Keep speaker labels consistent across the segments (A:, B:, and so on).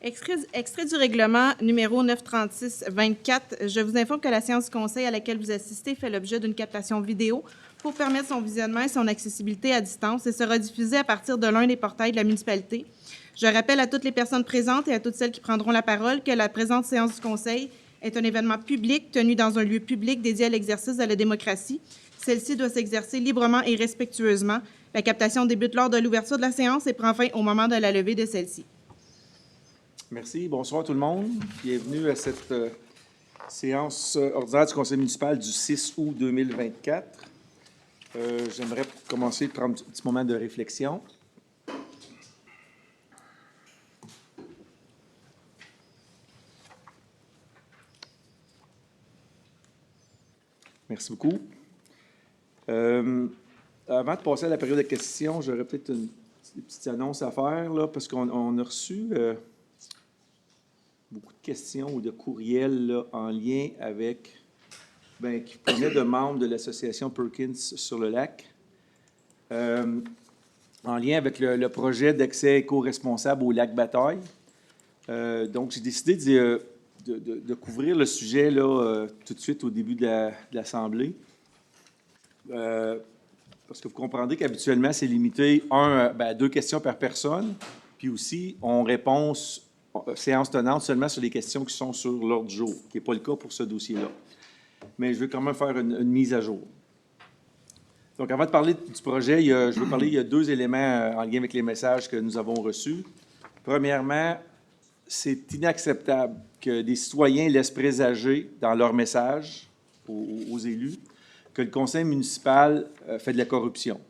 A: Extrait du règlement numéro 936-24. Je vous informe que la séance du conseil à laquelle vous assistez fait l'objet d'une captation vidéo pour permettre son visionnement et son accessibilité à distance et sera diffusée à partir de l'un des portails de la municipalité. Je rappelle à toutes les personnes présentes et à toutes celles qui prendront la parole que la présente séance du conseil est un événement public tenu dans un lieu public dédié à l'exercice de la démocratie. Celle-ci doit s'exercer librement et respectueusement. La captation débute lors de l'ouverture de la séance et prend fin au moment de la levée de celle-ci.
B: Merci. Bonsoir tout le monde. Bienvenue à cette séance ordinaire du conseil municipal du 6 août 2024. J'aimerais commencer par un petit moment de réflexion. Merci beaucoup. Avant de passer à la période de questions, j'aurais peut-être une petite annonce à faire, là, parce qu'on a reçu beaucoup de questions ou de courriels là, en lien avec, qui venaient de membres de l'association Perkins sur le lac, en lien avec le projet d'accès éco-responsable au lac Bataille. Donc, j'ai décidé de couvrir le sujet là, tout de suite au début de l'Assemblée. Parce que vous comprendrez qu'habituellement, c'est limité à 2 questions par personne, puis aussi, on répond séance tenante seulement sur les questions qui sont sur l'ordre du jour, qui n'est pas le cas pour ce dossier-là. Mais je veux quand même faire une mise à jour. Donc, avant de parler du projet, il y a 2 éléments en lien avec les messages que nous avons reçus. Premièrement, c'est inacceptable que des citoyens laissent présager dans leurs messages aux élus que le conseil municipal fait de la corruption.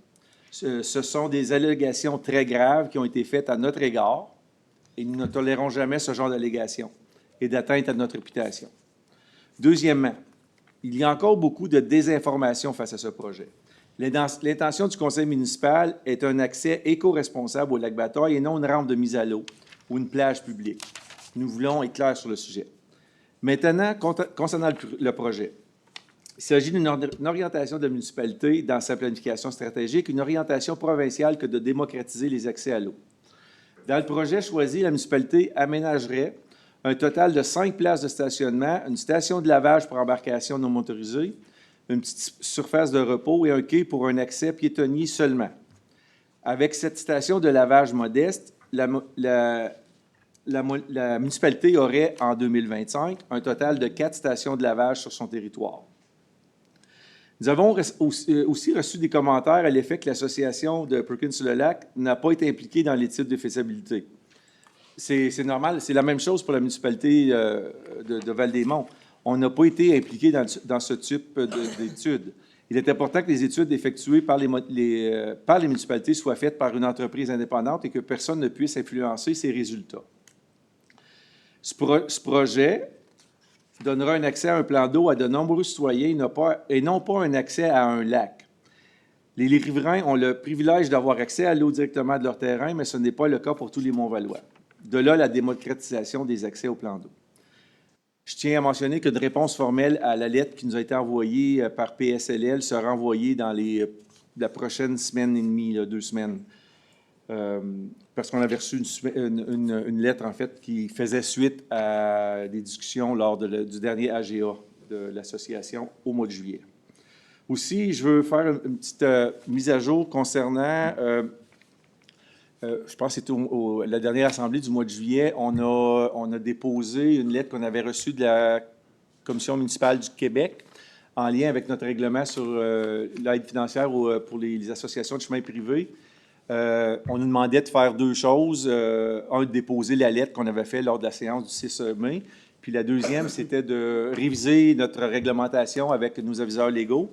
B: Ce sont des allégations très graves qui ont été faites à notre égard et nous ne tolérons jamais ce genre d'allégations et d'atteinte à notre réputation. Deuxièmement, il y a encore beaucoup de désinformation face à ce projet. L'intention du conseil municipal est un accès éco-responsable au lac Bataille et non une rampe de mise à l'eau ou une plage publique. Nous voulons être clairs sur le sujet. Maintenant, concernant le projet, il s'agit d'une orientation de la municipalité dans sa planification stratégique, une orientation provinciale que de démocratiser les accès à l'eau. Dans le projet choisi, la municipalité aménagerait un total de 5 places de stationnement, une station de lavage pour embarcation non motorisée, une petite surface de repos et un quai pour un accès piétonnier seulement. Avec cette station de lavage modeste, la municipalité aurait, en 2025, un total de 4 stations de lavage sur son territoire. Nous avons aussi reçu des commentaires à l'effet que l'association de Perkins-sur-le-Lac n'a pas été impliquée dans l'étude de faisabilité. C'est normal, c'est la même chose pour la municipalité de Val-des-Monts. On n'a pas été impliqué dans ce type d'études. Il est important que les études effectuées par les municipalités soient faites par une entreprise indépendante et que personne ne puisse influencer ces résultats. Ce projet donnera un accès à un plan d'eau à de nombreux citoyens et non pas un accès à un lac. Les riverains ont le privilège d'avoir accès à l'eau directement de leur terrain, mais ce n'est pas le cas pour tous les Montvalois. De là, la démocratisation des accès au plan d'eau. Je tiens à mentionner qu'une réponse formelle à la lettre qui nous a été envoyée par PSLL sera envoyée dans la prochaine semaine et demie, 2 semaines. Parce qu'on avait reçu une lettre, en fait, qui faisait suite à des discussions lors du dernier AGA de l'association au mois de juillet. Aussi, je veux faire une petite mise à jour concernant, je pense que c'était la dernière assemblée du mois de juillet, on a déposé une lettre qu'on avait reçue de la Commission municipale du Québec en lien avec notre règlement sur l'aide financière pour les associations de chemins privés. On nous demandait de faire 2 choses. Un, de déposer la lettre qu'on avait faite lors de la séance du 6 mai. Puis la deuxième, c'était de réviser notre réglementation avec nos aviseurs légaux.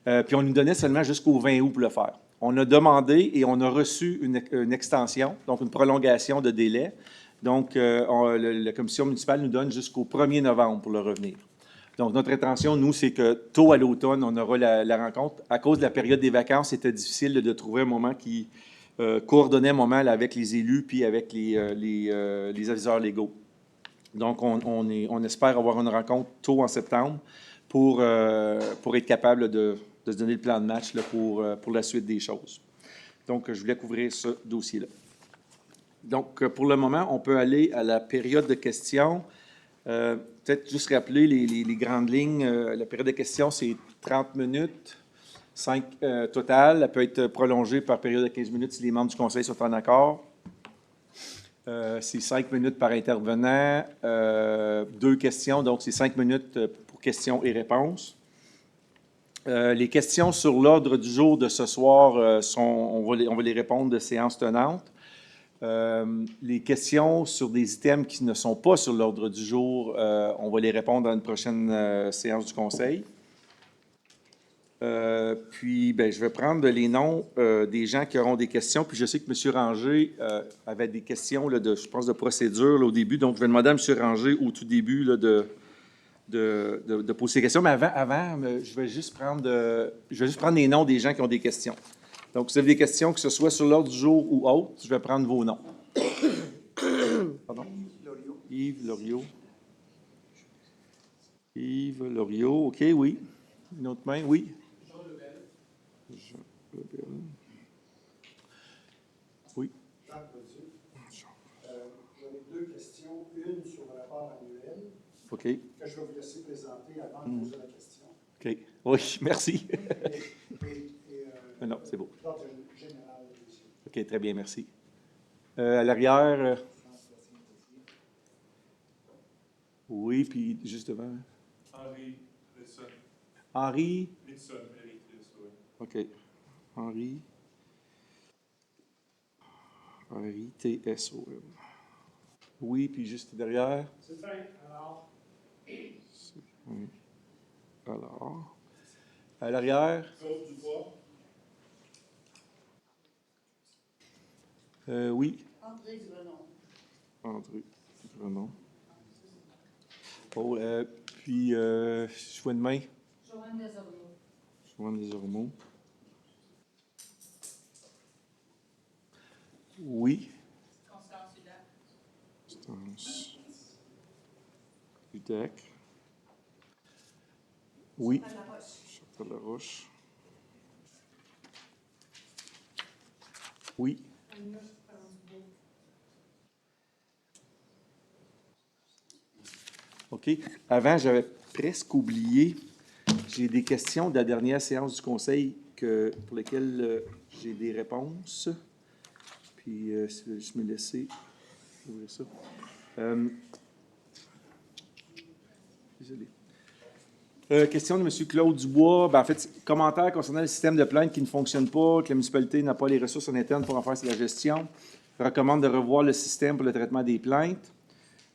B: Puis on nous donnait seulement jusqu'au 20 août pour le faire. On a demandé et on a reçu une extension, donc une prolongation de délai. Donc, la commission municipale nous donne jusqu'au 1er novembre pour le revenir. Donc, notre intention, nous, c'est que tôt à l'automne, on aura la rencontre. À cause de la période des vacances, c'était difficile de trouver un moment qui coordonnait un moment avec les élus puis avec les aviseurs légaux. Donc, on espère avoir une rencontre tôt en septembre pour être capable de se donner le plan de match là, pour la suite des choses. Donc, je voulais couvrir ce dossier-là. Donc, pour le moment, on peut aller à la période de questions. Peut-être juste rappeler les grandes lignes. La période de questions, c'est 30 minutes, 5 total. Elle peut être prolongée par période de 15 minutes si les membres du conseil sont en accord. C'est 5 minutes par intervenant, 2 questions, donc c'est 5 minutes pour questions et réponses. Les questions sur l'ordre du jour de ce soir, on va les répondre de séance tenante. Les questions sur des items qui ne sont pas sur l'ordre du jour, on va les répondre dans une prochaine séance du conseil. Puis, je vais prendre les noms des gens qui auront des questions. Puis, je sais que M. Ranger avait des questions, là, je pense, de procédure là, au début. Donc, je vais demander à M. Ranger au tout début là, de poser des questions. Mais avant je vais juste prendre les noms des gens qui ont des questions. Donc, si vous avez des questions, que ce soit sur l'ordre du jour ou autre, je vais prendre vos noms. Pardon? Yves Loriot. Yves Loriot, OK, oui. Une autre main, oui. Jean Lebel. Oui.
C: Jacques Baudieu. J'en ai 2 questions. Une sur le rapport annuel.
B: OK.
C: Que je vais vous laisser présenter avant de poser la question.
B: OK. Oui, merci. Non, c'est beau.
C: L'ordre général.
B: OK, très bien, merci. À l'arrière. Oui, puis juste devant.
D: Henri Risson.
B: Henri.
D: Risson, oui.
B: OK. Henri. Henri, T-S-O-N. Oui, puis juste derrière.
C: C'est fin. Alors.
B: Oui. Alors. À l'arrière.
D: Claude Dubois.
B: Oui.
E: André Grenon.
B: André Grenon. Oh, puis, je vois une main.
E: Joanne Desormeaux.
B: Joanne Desormeaux. Oui.
E: Constance Hudac.
B: Constance Hudac. Oui. Chantal Laroche. Oui. OK. Avant, j'avais presque oublié. J'ai des questions de la dernière séance du conseil pour lesquelles j'ai des réponses. Puis, je me laisser ouvrir ça. Désolé. Question de M. Claude Dubois. En fait, commentaire concernant le système de plainte qui ne fonctionne pas, que la municipalité n'a pas les ressources en interne pour en faire la gestion. Recommande de revoir le système pour le traitement des plaintes.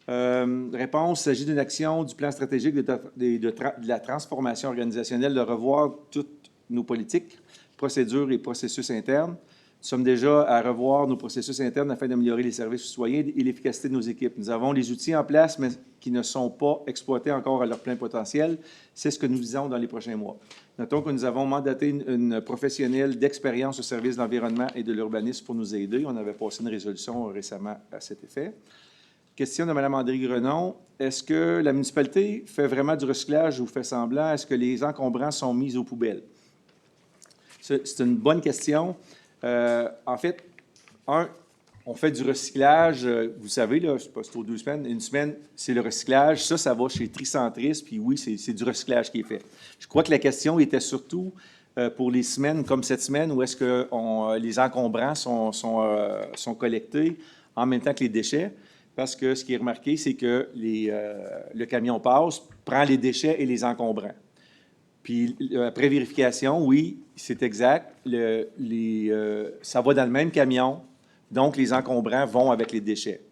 B: Réponse, il s'agit d'une action du plan stratégique de la transformation organisationnelle, de revoir toutes nos politiques, procédures et processus internes. Nous sommes déjà à revoir nos processus internes afin d'améliorer les services aux citoyens et l'efficacité de nos équipes. Nous avons les outils en place, mais qui ne sont pas exploités encore à leur plein potentiel. C'est ce que nous visons dans les prochains mois. Notons que nous avons mandaté une professionnelle d'expérience au service de l'environnement et de l'urbanisme pour nous aider. On avait passé une résolution récemment à cet effet. Question de Mme André Grenon. Est-ce que la municipalité fait vraiment du recyclage ou fait semblant? Est-ce que les encombrants sont mis aux poubelles? C'est une bonne question. En fait, on fait du recyclage. Vous savez, là, je ne sais pas, c'est aux 2 semaines. Une semaine, c'est le recyclage. Ça va chez Tricentris. Puis oui, c'est du recyclage qui est fait. Je crois que la question était surtout pour les semaines comme cette semaine où est-ce que les encombrants sont collectés en même temps que les déchets. Parce que ce qui est remarqué, c'est que le camion passe, prend les déchets et les encombrants. Puis, après vérification, oui, c'est exact. Ça va dans le même camion, donc les encombrants vont avec les déchets.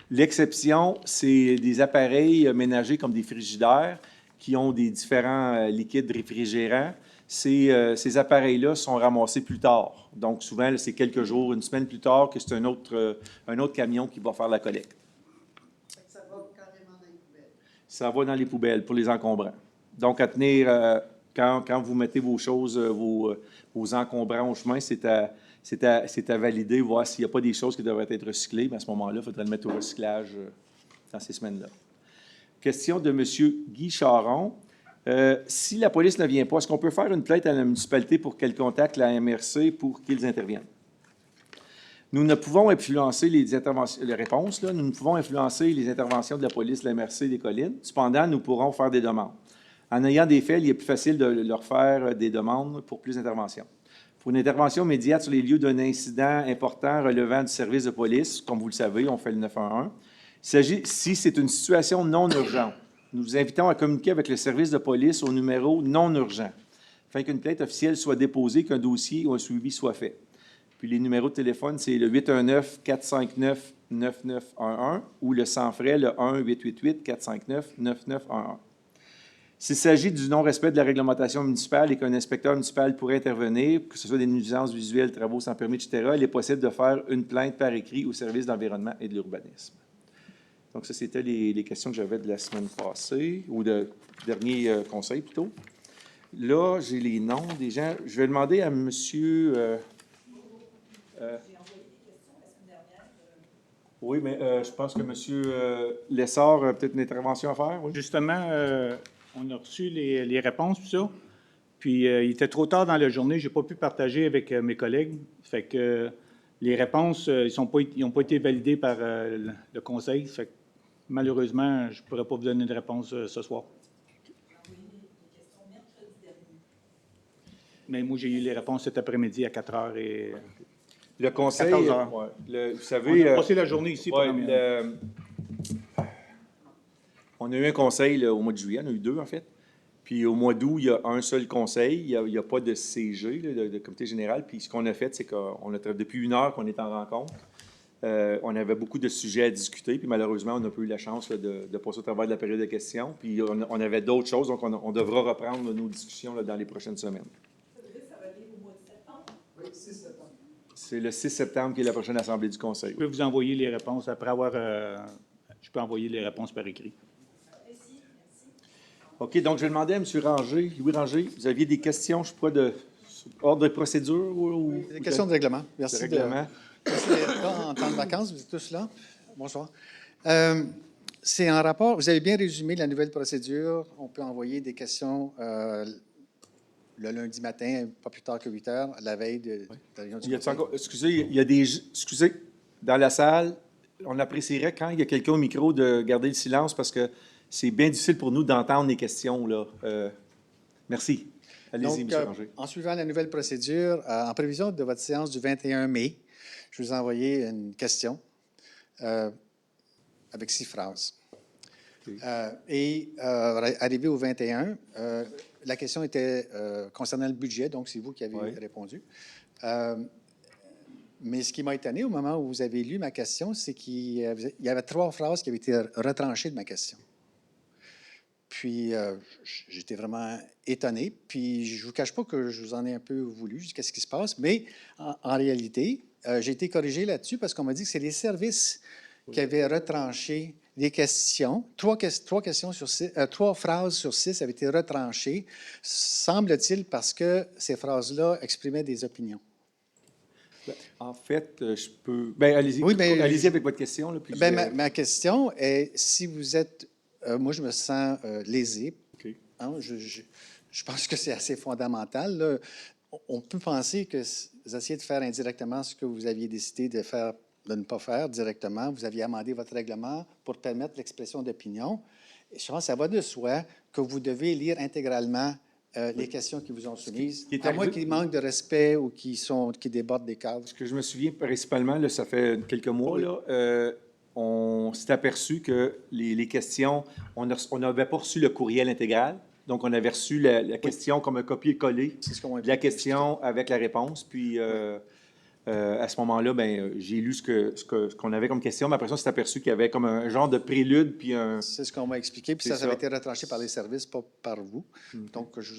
B: L'exception, c'est des appareils ménagers comme des frigidaires qui ont des différents liquides réfrigérants. Ces appareils-là sont ramassés plus tard. Donc, souvent, c'est quelques jours, une semaine plus tard que c'est un autre camion qui va faire la collecte.
E: Ça va carrément dans les poubelles.
B: Ça va dans les poubelles pour les encombrants. Donc, à tenir, quand vous mettez vos choses, vos encombrants au chemin, c'est à valider, voir s'il n'y a pas des choses qui devraient être recyclées. Mais à ce moment-là, il faudrait le mettre au recyclage dans ces semaines-là. Question de M. Guy Charon. Si la police ne vient pas, est-ce qu'on peut faire une plainte à la municipalité pour qu'elle contacte la MRC pour qu'ils interviennent? Nous ne pouvons influencer les réponses, là. Nous ne pouvons influencer les interventions de la police, de la MRC, des collines. Cependant, nous pourrons faire des demandes. En ayant des faits, il est plus facile de leur faire des demandes pour plus d'interventions. Pour une intervention immédiate sur les lieux d'un incident important relevant du service de police, comme vous le savez, on fait le 911. Il s'agit, si c'est une situation non urgente, nous vous invitons à communiquer avec le service de police au numéro non urgent, afin qu'une plainte officielle soit déposée, qu'un dossier ou un suivi soit fait. Puis les numéros de téléphone, c'est le 819-459-9911 ou le sans frais, le 1-888-459-9911. S'il s'agit du non-respect de la réglementation municipale et qu'un inspecteur municipal pourrait intervenir, que ce soit des nuisances visuelles, travaux sans permis, etc., il est possible de faire une plainte par écrit au service de l'environnement et de l'urbanisme. Donc, ça, c'était les questions que j'avais de la semaine passée, ou de dernier conseil plutôt. Là, j'ai les noms des gens. Je vais demander à monsieur... oui, mais je pense que M. Lessard a peut-être une intervention à faire. Oui.
F: Justement, on a reçu les réponses, tout ça. Puis, il était trop tard dans la journée. Je n'ai pas pu partager avec mes collègues. Fait que les réponses, ils n'ont pas été validées par le conseil. Fait que, malheureusement, je ne pourrais pas vous donner de réponse ce soir. Mais moi, j'ai eu les réponses cet après-midi à 4 heures et...
B: Le conseil,
F: 14 heures.
B: vous savez...
F: On a passé la journée ici.
B: Ouais, on a eu un conseil là, au mois de juillet, on a eu 2 en fait. Puis au mois d'août, il y a un seul conseil, il n'y a pas de CG, là, de comité général. Puis ce qu'on a fait, c'est qu'on a depuis 1 heure qu'on est en rencontre. On avait beaucoup de sujets à discuter, puis malheureusement, on n'a pas eu la chance là, de passer au travers de la période de questions. Puis on avait d'autres choses, donc on devra reprendre nos discussions là, dans les prochaines semaines.
C: Oui, 6 septembre.
B: C'est le 6 septembre qui est la prochaine assemblée du conseil.
F: Je peux vous envoyer les réponses après avoir... je peux envoyer les réponses par écrit.
B: OK, donc je vais demander à M. Ranger, Louis Ranger, vous aviez des questions, je crois, de ordre de procédure ou
G: Des questions de règlement. Merci
B: règlement.
G: Merci d'être là en temps de vacances. Vous êtes tous là. Bonsoir. C'est en rapport, vous avez bien résumé la nouvelle procédure. On peut envoyer des questions le lundi matin, pas plus tard que 8 heures, la veille de la réunion du conseil.
B: Excusez, il y a excusez, dans la salle, on apprécierait quand il y a quelqu'un au micro de garder le silence parce que c'est bien difficile pour nous d'entendre les questions, là. Merci. Allez-y, M. Ranger.
G: En suivant la nouvelle procédure, en prévision de votre séance du 21 mai, je vous ai envoyé une question avec 6 phrases. Arrivé au 21, la question était concernant le budget, donc c'est vous qui avez répondu. Mais ce qui m'a étonné au moment où vous avez lu ma question, c'est qu'il y avait 3 phrases qui avaient été retranchées de ma question. Puis, j'étais vraiment étonné. Puis, je ne vous cache pas que je vous en ai un peu voulu. Je dis qu'est-ce qui se passe. Mais en réalité, j'ai été corrigé là-dessus parce qu'on m'a dit que c'est les services qui avaient retranché les questions. 3 phrases sur 6 avaient été retranchées, semble-t-il, parce que ces phrases-là exprimaient des opinions.
B: En fait, je peux... Bien, allez-y.
G: Oui, mais
B: allez-y avec votre question. Là, puis
G: ma question est, si vous êtes... moi, je me sens lésé.
B: OK.
G: Hein, je pense que c'est assez fondamental, là. On peut penser que vous essayez de faire indirectement ce que vous aviez décidé de faire, de ne pas faire directement. Vous aviez amendé votre règlement pour permettre l'expression d'opinion. Je pense que ça va de soi que vous devez lire intégralement les questions qui vous ont soumises, à moins qu'il manque de respect ou qui débordent des cadres.
B: Ce que je me souviens principalement, là, ça fait quelques mois, là, on s'est aperçu que les questions, on n'avait pas reçu le courriel intégral. Donc, on avait reçu la question comme un copier-coller de la question avec la réponse. Puis, à ce moment-là, ben, j'ai lu ce qu'on avait comme question, mais après ça, on s'est aperçu qu'il y avait comme un genre de prélude. Puis
G: c'est ce qu'on m'a expliqué, puis ça avait été retranché par les services, pas par vous. Donc, je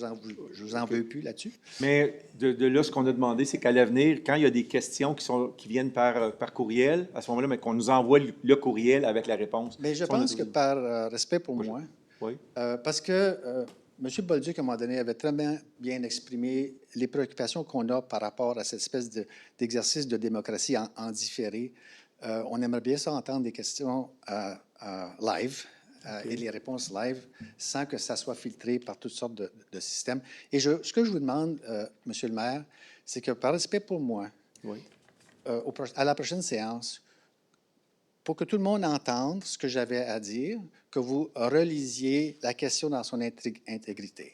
G: vous en veux plus là-dessus.
B: Mais de là, ce qu'on a demandé, c'est qu'à l'avenir, quand il y a des questions qui viennent par courriel, à ce moment-là, ben, qu'on nous envoie le courriel avec la réponse.
G: Mais je pense que par respect pour moi, parce que M. Bolduc, à un moment donné, avait très bien exprimé les préoccupations qu'on a par rapport à cette espèce d'exercice de démocratie en différé. On aimerait bien ça entendre des questions live et les réponses live sans que ça soit filtré par toutes sortes de systèmes. Et ce que je vous demande, M. le maire, c'est que par respect pour moi, à la prochaine séance, pour que tout le monde entende ce que j'avais à dire, que vous relisiez la question dans son intégrité.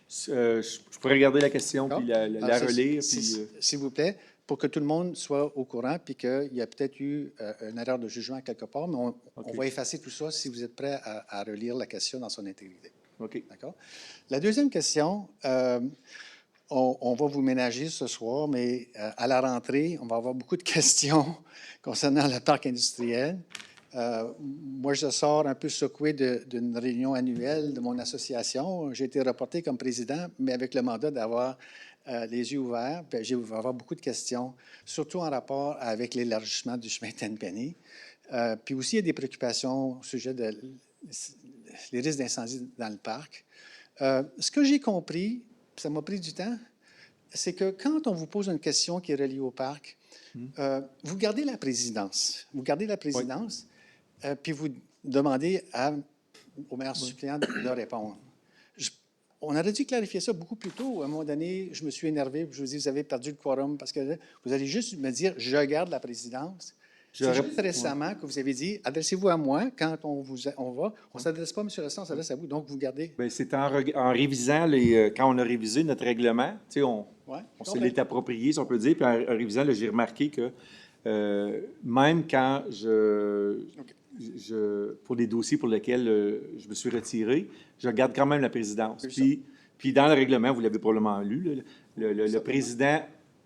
B: Je pourrais regarder la question, puis la
G: Alors,
B: relire,
G: S'il vous plaît, pour que tout le monde soit au courant, puis qu'il y a peut-être eu une erreur de jugement quelque part, mais on va effacer tout ça si vous êtes prêt à relire la question dans son intégrité.
B: OK.
G: D'accord? La deuxième question, on va vous ménager ce soir, mais à la rentrée, on va avoir beaucoup de questions concernant le parc industriel. Moi, je sors un peu secoué d'une réunion annuelle de mon association. J'ai été reporté comme président, mais avec le mandat d'avoir les yeux ouverts. Puis je vais avoir beaucoup de questions, surtout en rapport avec l'élargissement du chemin Tenpenny. Puis aussi, il y a des préoccupations au sujet des risques d'incendie dans le parc. Ce que j'ai compris, ça m'a pris du temps, c'est que quand on vous pose une question qui est reliée au parc, vous gardez la présidence. Vous gardez la présidence, puis vous demandez au maire suppléant de répondre. On aurait dû clarifier ça beaucoup plus tôt. À un moment donné, je me suis énervé, puis je vous dis, vous avez perdu le quorum, parce que vous allez juste me dire, je garde la présidence. C'est juste récemment que vous avez dit, adressez-vous à moi quand on va. On ne s'adresse pas, M. Resson, on s'adresse à vous. Donc, vous gardez.
B: Bien, c'est en révisant quand on a révisé notre règlement, tu sais, on se l'est approprié, si on peut dire, puis en révisant, là, j'ai remarqué que même quand pour des dossiers pour lesquels je me suis retiré, je garde quand même la présidence. Puis dans le règlement, vous l'avez probablement lu, le président,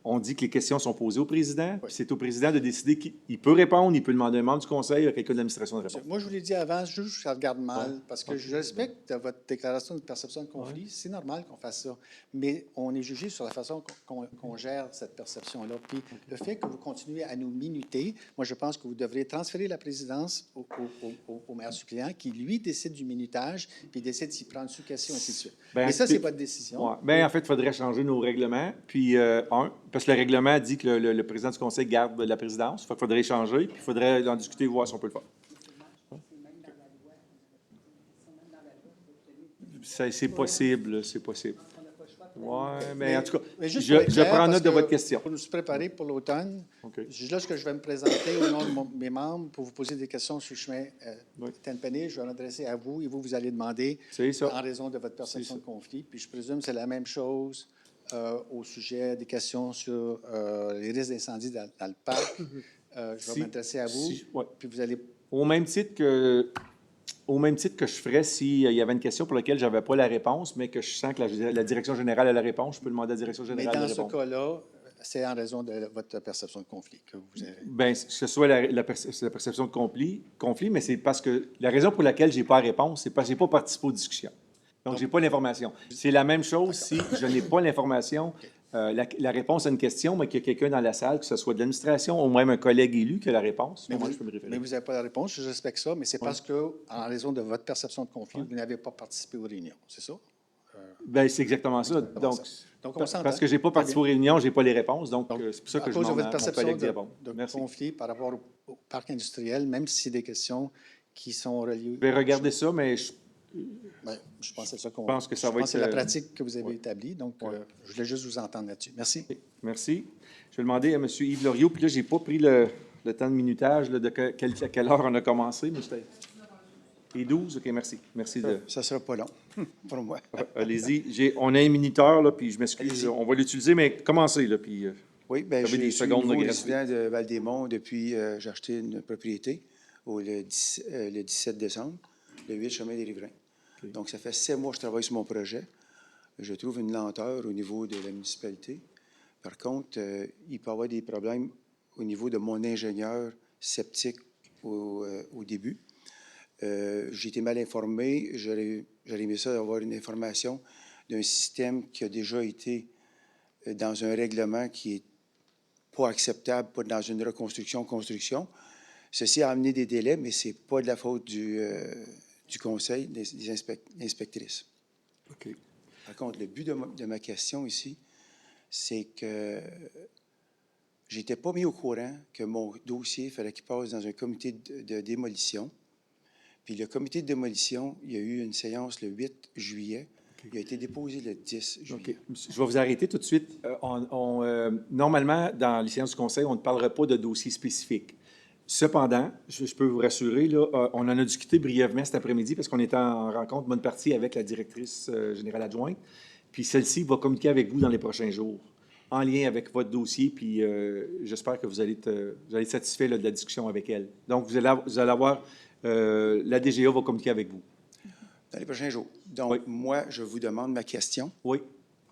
B: on dit que les questions sont posées au président, puis c'est au président de décider qu'il peut répondre, il peut demander un membre du conseil, à quelqu'un de l'administration de répondre.
G: Moi, je vous l'ai dit avant, je regarde mal, parce que je respecte votre déclaration de perception de conflit. C'est normal qu'on fasse ça. Mais on est jugé sur la façon qu'on gère cette perception-là. Puis le fait que vous continuez à nous minuter, moi, je pense que vous devrez transférer la présidence au maire suppléant qui, lui, décide du minutage, puis décide s'il prend une sous-question, ainsi de suite. Mais ça, c'est votre décision.
B: Ouais. Bien, en fait, il faudrait changer nos règlements. Puis, parce que le règlement dit que le président du conseil garde la présidence. Il faudrait changer, puis il faudrait en discuter, voir si on peut le faire. C'est possible, c'est possible. Oui, mais en tout cas, je prends note de votre question.
G: Pour nous préparer pour l'automne,
B: Okay.
G: là, ce que je vais me présenter au nom de mes membres pour vous poser des questions sur le chemin Tenpenny, je vais m'adresser à vous et vous allez demander en raison de votre perception de conflit. Puis je présume que c'est la même chose au sujet des questions sur les risques d'incendie dans le parc. Je vais m'intéresser à vous, puis vous allez...
B: Au même titre que je ferais s'il y avait une question pour laquelle je n'avais pas la réponse, mais que je sens que la direction générale a la réponse, je peux demander à la direction générale de répondre.
G: Mais dans ce cas-là, c'est en raison de votre perception de conflit que vous avez...
B: Bien, que ce soit la perception de conflit, mais c'est parce que la raison pour laquelle je n'ai pas la réponse, c'est parce que je n'ai pas participé aux discussions. Donc, je n'ai pas l'information. C'est la même chose si je n'ai pas l'information, la réponse à une question, mais qu'il y a quelqu'un dans la salle, que ce soit de l'administration ou même un collègue élu qui a la réponse.
G: Mais,
B: moi, je peux me référer.
G: Mais vous n'avez pas la réponse, je respecte ça, mais c'est parce que, en raison de votre perception de conflit, vous n'avez pas participé aux réunions, c'est ça?
B: Bien, c'est exactement ça. Donc
G: on s'entend.
B: parce que je n'ai pas participé aux réunions, je n'ai pas les réponses. Donc c'est pour ça que je
G: demande
B: demande à mon collègue d'y répondre.
G: de conflit par rapport au parc industriel, même si c'est des questions qui sont reliées...
B: Je vais regarder ça, mais je
G: pense que c'est ça qu'on...
B: pense que ça va être...
G: c'est la pratique que vous avez établie, donc je voulais juste vous entendre là-dessus. Merci.
B: Merci. Je vais demander à M. Yves Loriot, puis là, je n'ai pas pris le temps de minutage, là, à quelle heure on a commencé, mais c'était... Et 12? OK, merci. Merci de...
G: Ça ne sera pas long pour moi.
B: Allez-y. On a un minuteur, là, puis je m'excuse. On va l'utiliser, mais commencez, là, puis...
H: Oui, bien, je
B: des
H: suis
B: secondes
H: nouveau
B: de
H: résident de Val-des-Monts depuis j'ai acheté une propriété le 17 décembre, le 8 chemin des Riverains. Okay. Donc, ça fait 7 mois que je travaille sur mon projet. Je trouve une lenteur au niveau de la municipalité. Par contre, il peut y avoir des problèmes au niveau de mon ingénieur sceptique au début. J'ai été mal informé. J'aurais aimé ça avoir une information d'un système qui a déjà été dans un règlement qui est pas acceptable, pas dans une construction. Ceci a amené des délais, mais ce n'est pas de la faute du conseil, des inspectrices.
B: OK.
H: Par contre, le but de ma question ici, c'est que je n'étais pas mis au courant que mon dossier, il fallait qu'il passe dans un comité de démolition. Puis le comité de démolition, il y a eu une séance le 8 juillet. Il a été déposé le 10 juillet.
B: OK. Je vais vous arrêter tout de suite. Normalement, dans les séances du Conseil, on ne parlera pas de dossier spécifique. Cependant, je peux vous rassurer, là, on en a discuté brièvement cet après-midi parce qu'on était en rencontre bonne partie avec la directrice générale adjointe. Puis celle-ci va communiquer avec vous dans les prochains jours, en lien avec votre dossier. Puis j'espère que vous allez être satisfait là, de la discussion avec elle. Donc, vous allez avoir, la DGA va communiquer avec vous.
H: Dans les prochains jours. Donc,
B: Oui.
H: moi, je vous demande ma question.
B: Oui.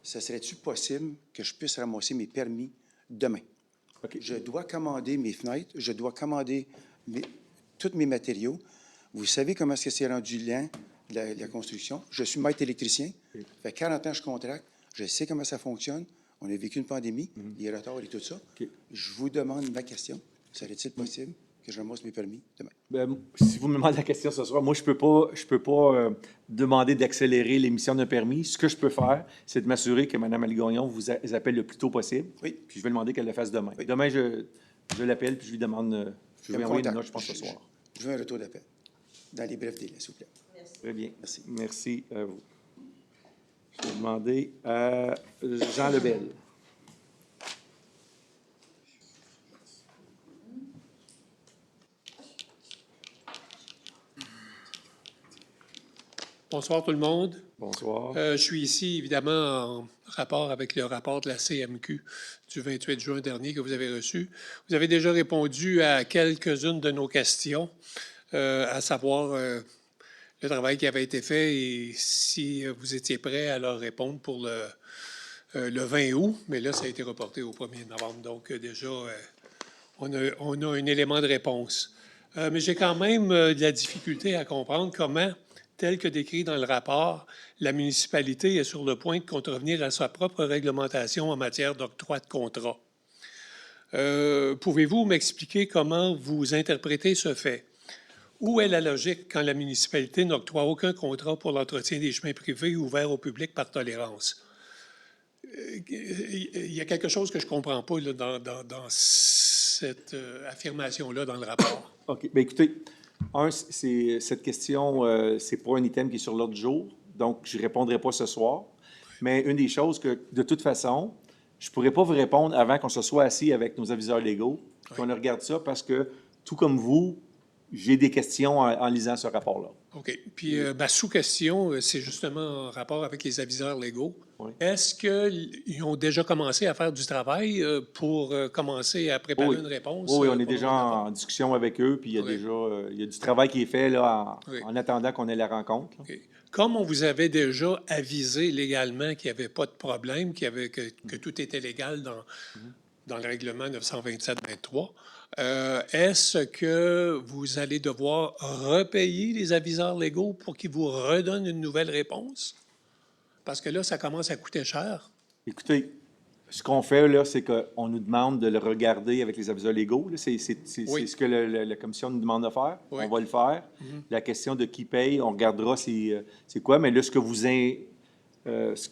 H: Ce serait-tu possible que je puisse ramasser mes permis demain?
B: OK.
H: Je dois commander mes fenêtres, je dois commander tous mes matériaux. Vous savez comment est-ce que c'est rendu lent, la construction. Je suis maître électricien. Ça fait 40 ans que je contracte. Je sais comment ça fonctionne. On a vécu une pandémie, les retards et tout ça.
B: OK.
H: Je vous demande ma question. Serait-il possible que je ramasse mes permis demain?
B: Ben, si vous me demandez la question ce soir, moi, je peux pas demander d'accélérer l'émission d'un permis. Ce que je peux faire, c'est de m'assurer que Mme Aligognon vous appelle le plus tôt possible.
H: Oui.
B: Puis je vais demander qu'elle le fasse demain.
H: Oui.
B: Demain, je l'appelle puis je lui demande, je vais lui envoyer une note, je pense, ce soir.
H: Je veux un retour d'appel dans les brefs délais, s'il vous plaît.
B: Très bien.
H: Merci.
B: Merci à vous. Je vais demander à Jean Lebel.
I: Bonsoir tout le monde.
B: Bonsoir.
I: Je suis ici évidemment en rapport avec le rapport de la CMQ du 28 juin dernier que vous avez reçu. Vous avez déjà répondu à quelques-unes de nos questions, à savoir le travail qui avait été fait et si vous étiez prêt à leur répondre pour le 20 août, mais là, ça a été reporté au 1er novembre. Donc déjà, on a un élément de réponse. Mais j'ai quand même de la difficulté à comprendre comment, tel que décrit dans le rapport, la municipalité est sur le point de contrevenir à sa propre réglementation en matière d'octroi de contrat. Pouvez-vous m'expliquer comment vous interprétez ce fait? Où est la logique quand la municipalité n'octroie aucun contrat pour l'entretien des chemins privés ouverts au public par tolérance? Il y a quelque chose que je ne comprends pas là, dans cette affirmation-là dans le rapport.
B: OK. Bien, écoutez, cette question, c'est pas un item qui est sur l'ordre du jour, donc je ne répondrai pas ce soir. Mais une des choses que, de toute façon, je ne pourrais pas vous répondre avant qu'on se soit assis avec nos aviseurs légaux, qu'on regarde ça, parce que, tout comme vous, j'ai des questions en lisant ce rapport-là.
I: OK. Puis ma sous-question, c'est justement en rapport avec les aviseurs légaux.
B: Oui.
I: Est-ce qu'ils ont déjà commencé à faire du travail pour commencer à préparer
B: Oui.
I: une réponse?
B: Oui, on est
I: pour
B: déjà
I: notre rapport?
B: en discussion avec eux, puis il y a
I: Oui.
B: déjà il y a du travail qui est fait là,
I: Oui.
B: en attendant qu'on ait la rencontre. Là.
I: OK. Comme on vous avait déjà avisé légalement qu'il n'y avait pas de problème, que tout était légal dans le règlement 927-23, est-ce que vous allez devoir repayer les aviseurs légaux pour qu'ils vous redonnent une nouvelle réponse? Parce que là, ça commence à coûter cher.
B: Écoutez, ce qu'on fait, là, c'est qu'on nous demande de le regarder avec les aviseurs légaux. Là. C'est
I: Oui.
B: ce que la commission nous demande de faire.
I: Oui.
B: On va le faire. La question de qui paye, on regardera c'est quoi. Mais là, ce que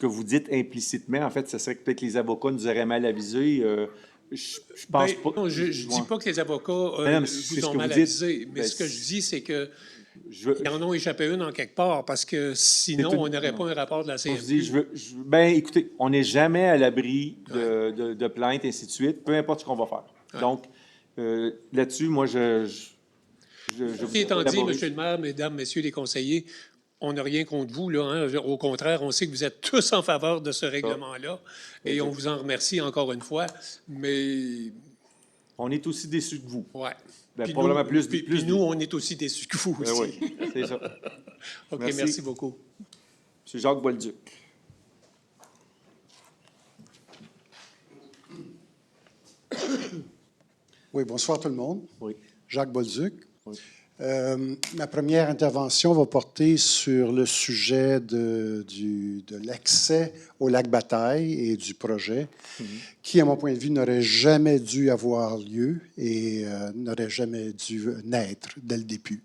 B: vous dites implicitement, en fait, ce serait que peut-être les avocats nous auraient mal avisés. Je pense
I: Ben,
B: pas.
I: non, je ne dis pas que les avocats
B: Mais non, mais c'est
I: vous
B: ce
I: ont
B: que
I: mal
B: vous dites.
I: avisé, mais
B: Ben,
I: ce que je dis, c'est que
B: Je veux-
I: ils en ont échappé une en quelque part, parce que sinon,
B: C'est une-
I: on n'aurait pas un rapport de la
B: Je
I: CMQ.
B: dis, ben, écoutez, on n'est jamais à l'abri de plaintes, ainsi de suite, peu importe ce qu'on va faire.
I: Ouais.
B: Donc, là-dessus, moi, je
I: Ceci étant dit,
B: collaborer.
I: M. le maire, mesdames, messieurs les conseillers, on n'a rien contre vous. Là, hein. Au contraire, on sait que vous êtes tous en faveur de ce règlement-là et on vous en remercie encore une fois. Mais,
B: On est aussi déçus de vous.
I: ouais.
B: Ben,
I: Puis
B: probablement
I: nous,
B: plus-
I: puis-
B: plus
I: puis nous, on est aussi déçus que vous
B: Ben
I: aussi.
B: oui, c'est ça.
I: OK,
B: Merci.
I: merci beaucoup.
B: M. Jacques Bolduc.
C: Oui, bonsoir tout le monde.
B: Oui.
C: Jacques Bolduc.
B: Oui.
C: Ma première intervention va porter sur le sujet de l'accès au lac Bataille et du projet, qui, à mon point de vue, n'aurait jamais dû avoir lieu et n'aurait jamais dû naître dès le début.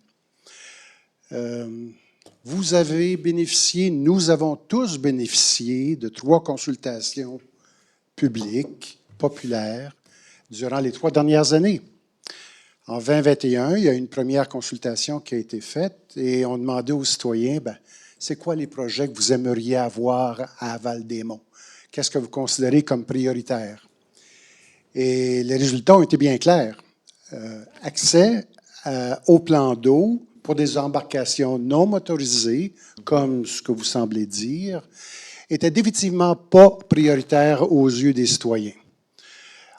C: Vous avez bénéficié, nous avons tous bénéficié de 3 consultations publiques, populaires, durant les 3 dernières années. En 2021, il y a une première consultation qui a été faite et on demandait aux citoyens, c'est quoi les projets que vous aimeriez avoir à Val-des-Monts? Qu'est-ce que vous considérez comme prioritaire? Et les résultats ont été bien clairs. Accès au plan d'eau pour des embarcations non motorisées, comme ce que vous semblez dire, était définitivement pas prioritaire aux yeux des citoyens.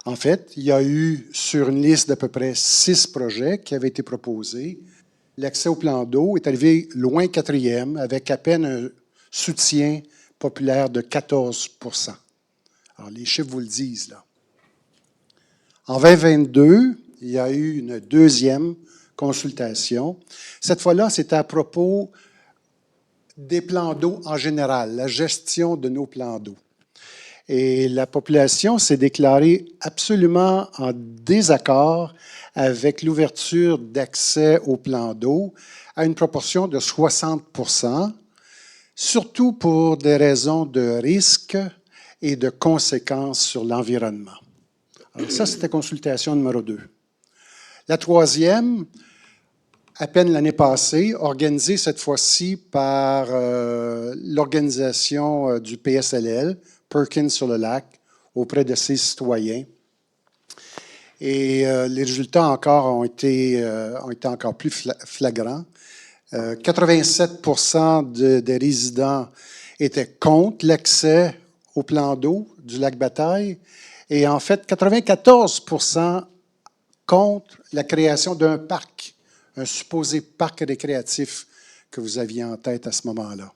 C: En fait, il y a eu, sur une liste d'à peu près 6 projets qui avaient été proposés, l'accès au plan d'eau est arrivé loin quatrième, avec à peine un soutien populaire de 14 %. Alors, les chiffres vous le disent, là. En 2022, il y a eu une deuxième consultation. Cette fois-là, c'était à propos des plans d'eau en général, la gestion de nos plans d'eau. Et la population s'est déclarée absolument en désaccord avec l'ouverture d'accès aux plans d'eau à une proportion de 60 %, surtout pour des raisons de risque et de conséquences sur l'environnement. Alors ça, c'était consultation numéro 2. La troisième, à peine l'année passée, organisée cette fois-ci par l'organisation du PSLL, Perkins sur le lac, auprès de ses citoyens. Et les résultats encore ont été encore plus flagrants. 87 % des résidents étaient contre l'accès au plan d'eau du lac Bataille et en fait 94 % contre la création d'un parc, un supposé parc récréatif que vous aviez en tête à ce moment-là.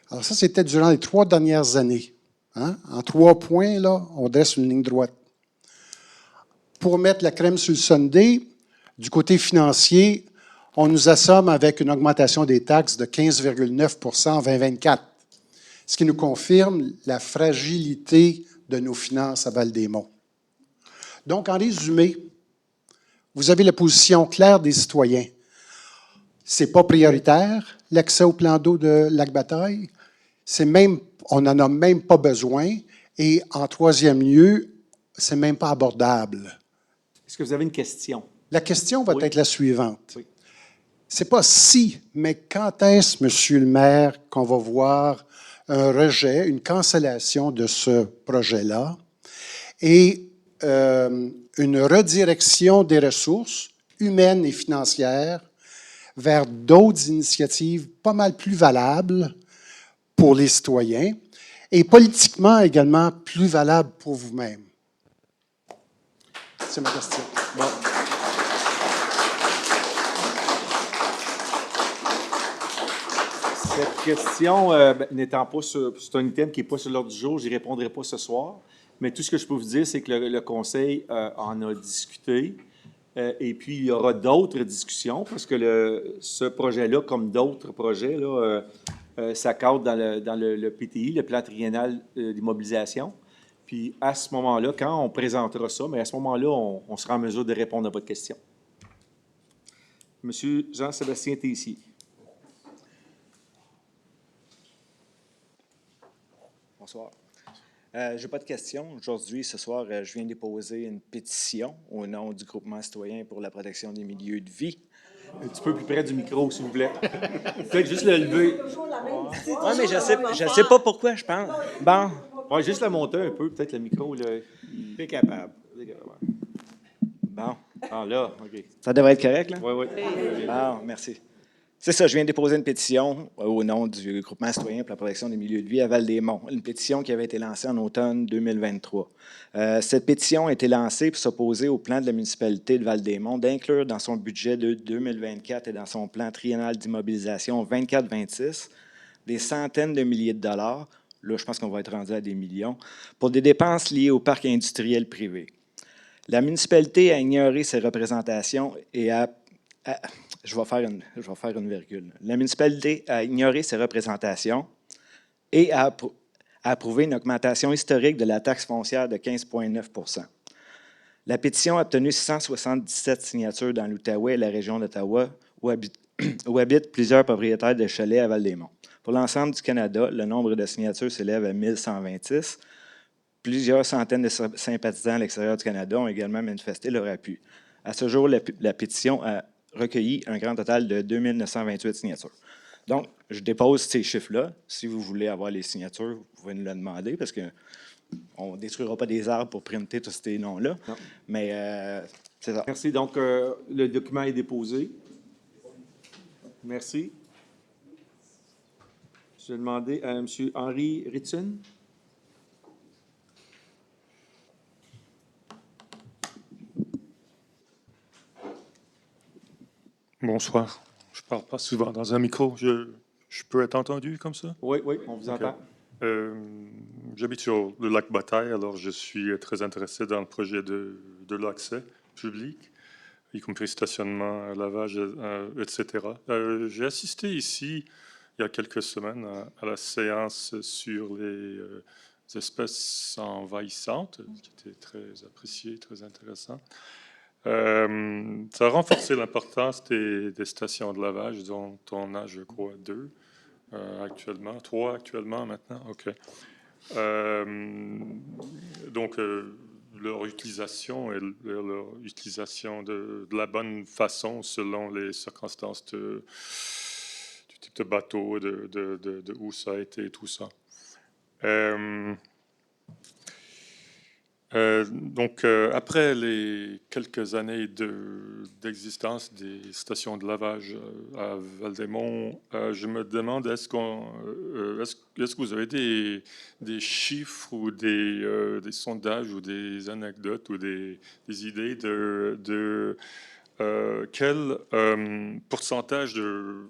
C: Alors ça, c'était durant les 3 dernières années. Hein? En 3 points, là, on dresse une ligne droite. Pour mettre la crème sur le sundae, du côté financier, on nous assomme avec une augmentation des taxes de 15,9 % en 2024, ce qui nous confirme la fragilité de nos finances à Val-des-Monts. Donc, en résumé, vous avez la position claire des citoyens. Ce n'est pas prioritaire, l'accès au plan d'eau de Lac-Bataille. On n'en a même pas besoin. Et en troisième lieu, ce n'est même pas abordable.
B: Est-ce que vous avez une question?
C: La question va être la suivante.
B: Oui.
C: Ce n'est pas si, mais quand est-ce, Monsieur le maire, qu'on va voir un rejet, une cancellation de ce projet-là et une redirection des ressources humaines et financières vers d'autres initiatives pas mal plus valables pour les citoyens et politiquement également plus valables pour vous-même? C'est ma question.
B: Bon. Cette question, n'étant pas sur, c'est un item qui n'est pas sur l'ordre du jour, je n'y répondrai pas ce soir. Mais tout ce que je peux vous dire, c'est que le Conseil en a discuté. Et puis, il y aura d'autres discussions parce que ce projet-là, comme d'autres projets, là, ça cadre dans le PTI, le plan triennal d'immobilisation. Puis, à ce moment-là, quand on présentera ça, mais à ce moment-là, on sera en mesure de répondre à votre question. Monsieur Jean-Sébastien Tessier.
J: Bonsoir. Je n'ai pas de questions. Aujourd'hui, ce soir, je viens déposer une pétition au nom du Groupement citoyen pour la protection des milieux de vie.
B: Un petit peu plus près du micro, s'il vous plaît. Peut-être juste le lever.
J: Oui, mais je sais pas pourquoi, je pense. Bon.
B: Oui, juste le monter un peu, peut-être le micro.
J: T'es capable. Bon.
B: Ah, là, OK.
J: Ça devrait être correct, là?
B: Oui, oui.
J: Bon, merci. C'est ça, je viens déposer une pétition au nom du Groupement citoyen pour la protection des milieux de vie à Val-des-Monts, une pétition qui avait été lancée en automne 2023. Cette pétition a été lancée pour s'opposer au plan de la municipalité de Val-des-Monts d'inclure dans son budget de 2024 et dans son plan triennal d'immobilisation 24-26 des centaines de milliers de dollars, là je pense qu'on va être rendu à des millions, pour des dépenses liées au parc industriel privé. La municipalité a ignoré ces représentations et je vais faire une virgule. La municipalité a ignoré ces représentations et a approuvé une augmentation historique de la taxe foncière de 15,9 %. La pétition a obtenu 177 signatures dans l'Outaouais et la région d'Ottawa, où habitent plusieurs propriétaires de chalets à Val-des-Monts. Pour l'ensemble du Canada, le nombre de signatures s'élève à 1126. Plusieurs centaines de sympathisants à l'extérieur du Canada ont également manifesté leur appui. À ce jour, la pétition a recueilli un grand total de 2928 signatures. Donc, je dépose ces chiffres-là. Si vous voulez avoir les signatures, vous pouvez nous le demander parce qu'on ne détruira pas des arbres pour printer tous ces noms-là.
B: Non.
J: Mais c'est ça.
B: Merci. Donc, le document est déposé. Merci. Je vais demander à M. Henri Ritson.
D: Bonsoir. Je parle pas souvent dans un micro. Je peux être entendu comme ça?
B: Oui, oui, on vous entend.
D: J'habite sur le lac Bataille, alors je suis très intéressé dans le projet de l'accès public, y compris stationnement, lavage, etc. J'ai assisté ici, il y a quelques semaines, à la séance sur les espèces envahissantes, qui était très appréciée, très intéressant. Ça a renforcé l'importance des stations de lavage, dont on a, je crois, 2 actuellement, 3 actuellement maintenant. OK. Donc, leur utilisation et leur utilisation de la bonne façon selon les circonstances du type de bateau, de où ça a été, tout ça. Donc, après les quelques années d'existence des stations de lavage à Val-des-Monts, je me demande, est-ce que vous avez des chiffres ou des sondages ou des anecdotes ou des idées de quel pourcentage de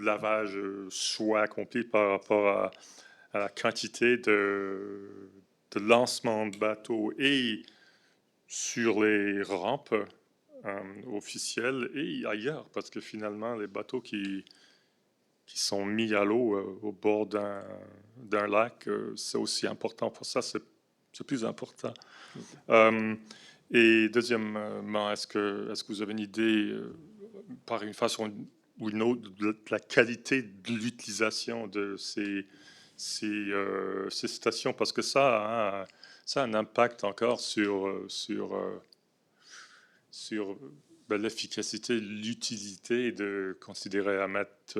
D: lavage soit accompli par rapport à la quantité de lancement de bateaux et sur les rampes officielles et ailleurs, parce que finalement, les bateaux qui sont mis à l'eau au bord d'un lac, c'est aussi important. Pour ça, c'est plus important. Et deuxièmement, est-ce que vous avez une idée, par une façon ou une autre, de la qualité de l'utilisation de ces stations, parce que ça a un impact encore sur l'efficacité, l'utilité de considérer à mettre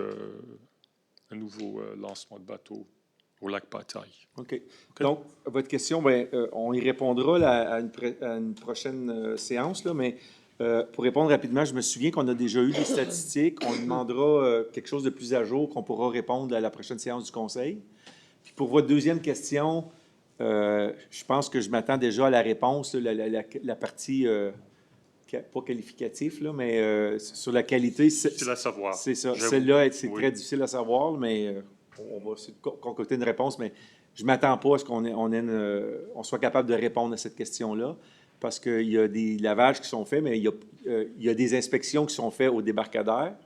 D: un nouveau lancement de bateau au lac Bataille.
B: OK. Donc, votre question, on y répondra là, à une prochaine séance, là, mais pour répondre rapidement, je me souviens qu'on a déjà eu des statistiques. On demandera quelque chose de plus à jour qu'on pourra répondre à la prochaine séance du Conseil. Puis pour votre deuxième question, je pense que je m'attends déjà à la réponse, la partie, pas qualificative, là, mais sur la qualité.
D: C'est à savoir.
B: C'est ça.
D: J'avoue.
B: Celle-là, c'est
D: Oui.
B: très difficile à savoir, mais on va essayer de concocter une réponse, mais je ne m'attends pas à ce qu'on soit capable de répondre à cette question-là, parce qu'il y a des lavages qui sont faits, mais il y a des inspections qui sont faites aux débarcadères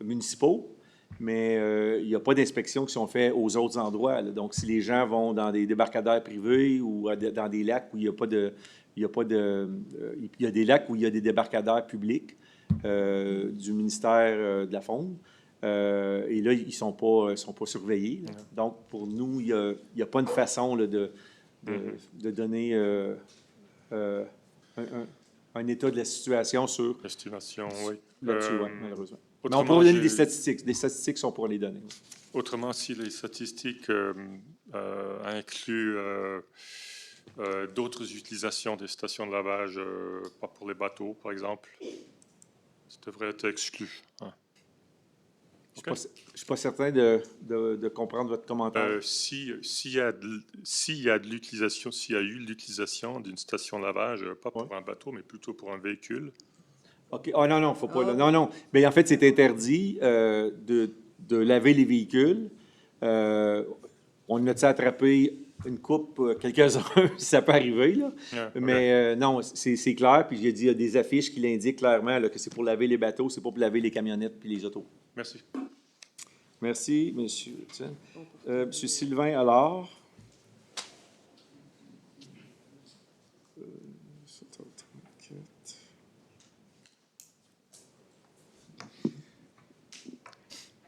B: municipaux, mais il n'y a pas d'inspections qui sont faites aux autres endroits, là. Donc, si les gens vont dans des débarcadères privés ou dans des lacs où il y a des lacs où il y a des débarcadères publics du ministère de la Faune, et là, ils ne sont pas surveillés, là. Donc, pour nous, il n'y a pas une façon là, de donner un état de la situation sur
D: Estimation, oui.
B: là-dessus, ouais, malheureusement. Mais
D: Autrement,
B: on pourra donner des statistiques. Des statistiques sont pour les donner.
D: Autrement, si les statistiques incluent d'autres utilisations des stations de lavage, pas pour les bateaux, par exemple, ça devrait être exclu. Hein.
B: Je ne suis pas certain de comprendre votre commentaire.
D: S'il y a de l'utilisation, s'il y a eu l'utilisation d'une station de lavage, pas pour un bateau, mais plutôt pour un véhicule.
B: OK. Ah non, faut pas. Non, non. Mais en fait, c'est interdit de laver les véhicules. On a attrapé une coupe, quelques-uns, ça peut arriver, là.
D: Yeah,
B: Mais non, c'est clair. Puis j'ai dit, il y a des affiches qui l'indiquent clairement là, que c'est pour laver les bateaux, c'est pas pour laver les camionnettes puis les autos.
D: Merci.
B: Merci, M. M. Sylvain Allard.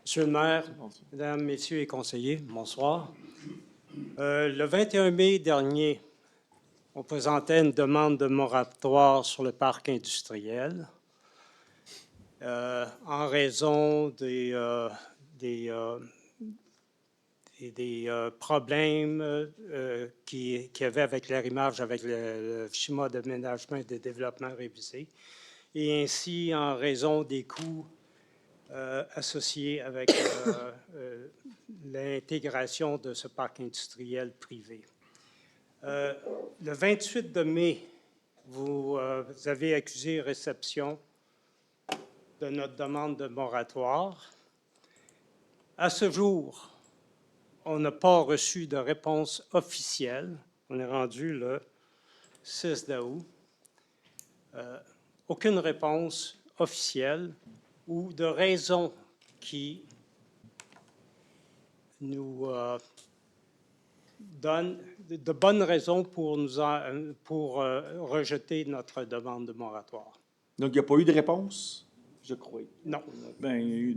K: Monsieur le maire, mesdames, messieurs les conseillers, bonsoir. Le 21 mai dernier, on présentait une demande de moratoire sur le parc industriel en raison problèmes qu'il y avait avec l'arrimage avec le schéma d'aménagement et de développement révisé, et ainsi en raison des coûts associés avec l'intégration de ce parc industriel privé. Le 28 de mai, vous avez accusé réception de notre demande de moratoire. À ce jour, on n'a pas reçu de réponse officielle. On est rendu le 6 août. Aucune réponse officielle ou de raison qui nous donne de bonnes raisons pour rejeter notre demande de moratoire.
B: Donc, il n'y a pas eu de réponse, je crois.
K: Non.
F: Ben, il y a eu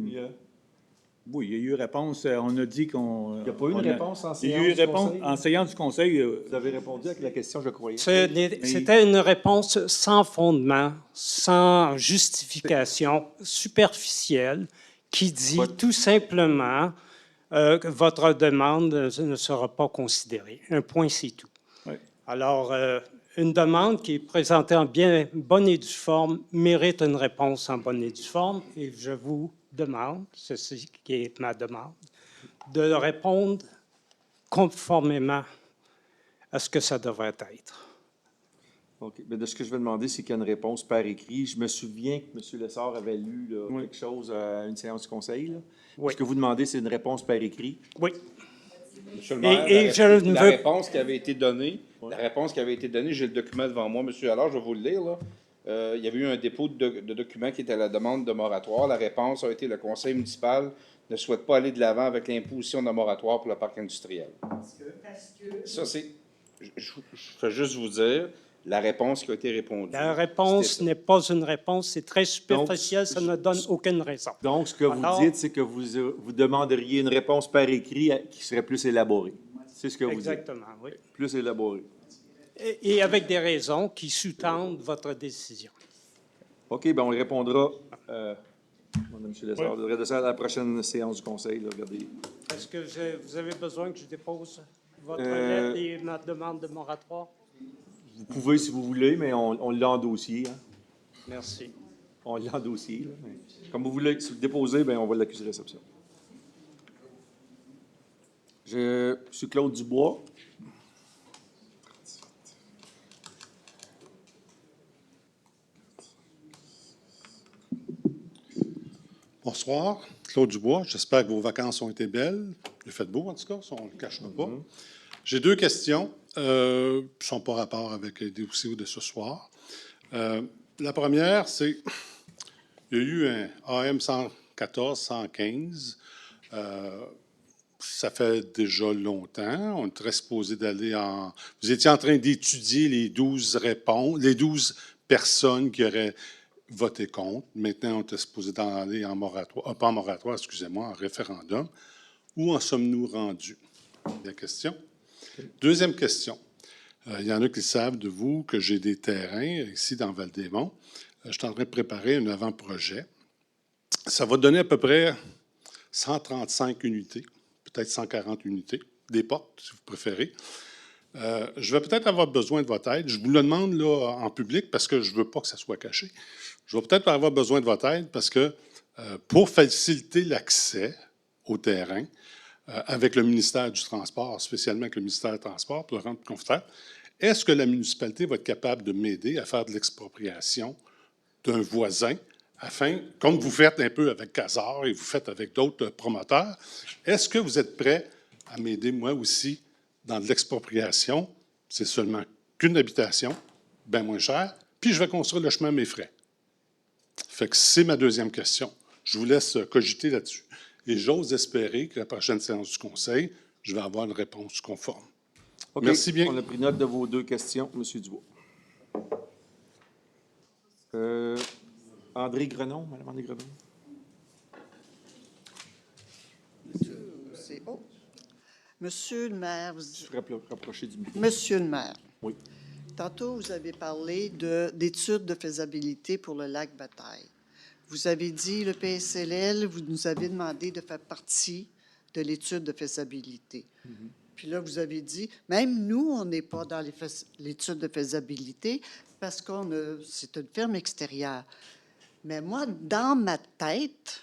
F: oui, il y a eu réponse. On a dit qu'on...
B: Il n'y a pas eu une réponse en
F: Il y a eu
B: séance du
F: réponse
B: conseil?
F: en séance du conseil.
B: Vous avez répondu à la question, je croyais.
K: C'était une réponse sans fondement, sans justification, superficielle, qui dit tout simplement que votre demande ne sera pas considérée. Un point, c'est tout.
F: Oui.
K: Alors, une demande qui est présentée en bonne et due forme mérite une réponse en bonne et due forme, et je vous demande, ceci qui est ma demande, de répondre conformément à ce que ça devrait être.
B: OK. Mais de ce que je vais demander, c'est qu'il y a une réponse par écrit. Je me souviens que M. Lessard avait lu là, quelque chose à une séance du conseil. Là.
K: Oui.
B: Ce que vous demandez, c'est une réponse par écrit.
K: Oui.
L: Monsieur le maire, la réponse qui avait été donnée, j'ai le document devant moi, monsieur Allard, je vais vous le lire. Là. Il y avait eu un dépôt de documents qui était à la demande de moratoire. La réponse a été le conseil municipal ne souhaite pas aller de l'avant avec l'imposition d'un moratoire pour le parc industriel. Ça, c'est... Je vais juste vous dire la réponse qui a été répondue.
K: La réponse n'est pas une réponse, c'est très superficiel, ça ne donne aucune raison.
B: Donc, ce que vous dites, c'est que vous demanderiez une réponse par écrit qui serait plus élaborée. C'est ce que vous dites.
K: Exactement, oui.
B: Plus élaborée.
K: Et avec des raisons qui sous-tendent votre décision.
B: OK, bien, on répondra, Madame Lessard, de ça à la prochaine séance du conseil. Là, regardez.
K: Est-ce que vous avez besoin que je dépose votre lettre et ma demande de moratoire?
B: Vous pouvez si vous voulez, mais on l'a en dossier. Hein.
K: Merci.
B: On l'a en dossier. Là, mais comme vous voulez, si vous le déposez, bien, on va l'accuser de réception. Je suis Claude Dubois.
C: Bonsoir, Claude Dubois. J'espère que vos vacances ont été belles. Il fait beau, en tout cas, ça, on ne le cachera pas. J'ai deux questions qui ne sont pas rapport avec les dossiers de ce soir. La première, c'est il y a eu un AM 114-115. Ça fait déjà longtemps. On était supposé d'aller en... Vous étiez en train d'étudier les 12 réponses, les 12 personnes qui auraient voté contre. Maintenant, on était supposé d'aller en moratoire, pas en moratoire, excusez-moi, en référendum. Où en sommes-nous rendus? La question. Deuxième question. Il y en a qui savent de vous que j'ai des terrains ici dans Val-des-Monts. Je suis en train de préparer un avant-projet. Ça va donner à peu près 135 unités, peut-être 140 unités, des portes, si vous préférez. Je vais peut-être avoir besoin de votre aide. Je vous le demande là en public parce que je ne veux pas que ça soit caché. Je vais peut-être avoir besoin de votre aide parce que pour faciliter l'accès au terrain, avec le ministère du Transport, spécialement avec le ministère du Transport, pour le rendre plus confortable, est-ce que la municipalité va être capable de m'aider à faire de l'expropriation d'un voisin afin, comme vous faites un peu avec Casar et vous faites avec d'autres promoteurs, est-ce que vous êtes prêt à m'aider, moi aussi, dans de l'expropriation? C'est seulement qu'une habitation, bien moins cher, puis je vais construire le chemin à mes frais. Fait que c'est ma deuxième question. Je vous laisse cogiter là-dessus. Et j'ose espérer que la prochaine séance du Conseil, je vais avoir une réponse conforme.
B: OK.
C: Merci bien.
B: On a pris note de vos deux questions, M. Dubois. André Grenon, Mme André Grenon.
E: Monsieur le maire,
B: Rapprochez du micro.
E: Monsieur le maire.
B: Oui.
E: Tantôt, vous avez parlé d'études de faisabilité pour le lac Bataille. vous avez dit, le PSLL, vous nous avez demandé de faire partie de l'étude de faisabilité. Puis là, vous avez dit, même nous, on n'est pas dans l'étude de faisabilité parce c'est une ferme extérieure. Mais moi, dans ma tête,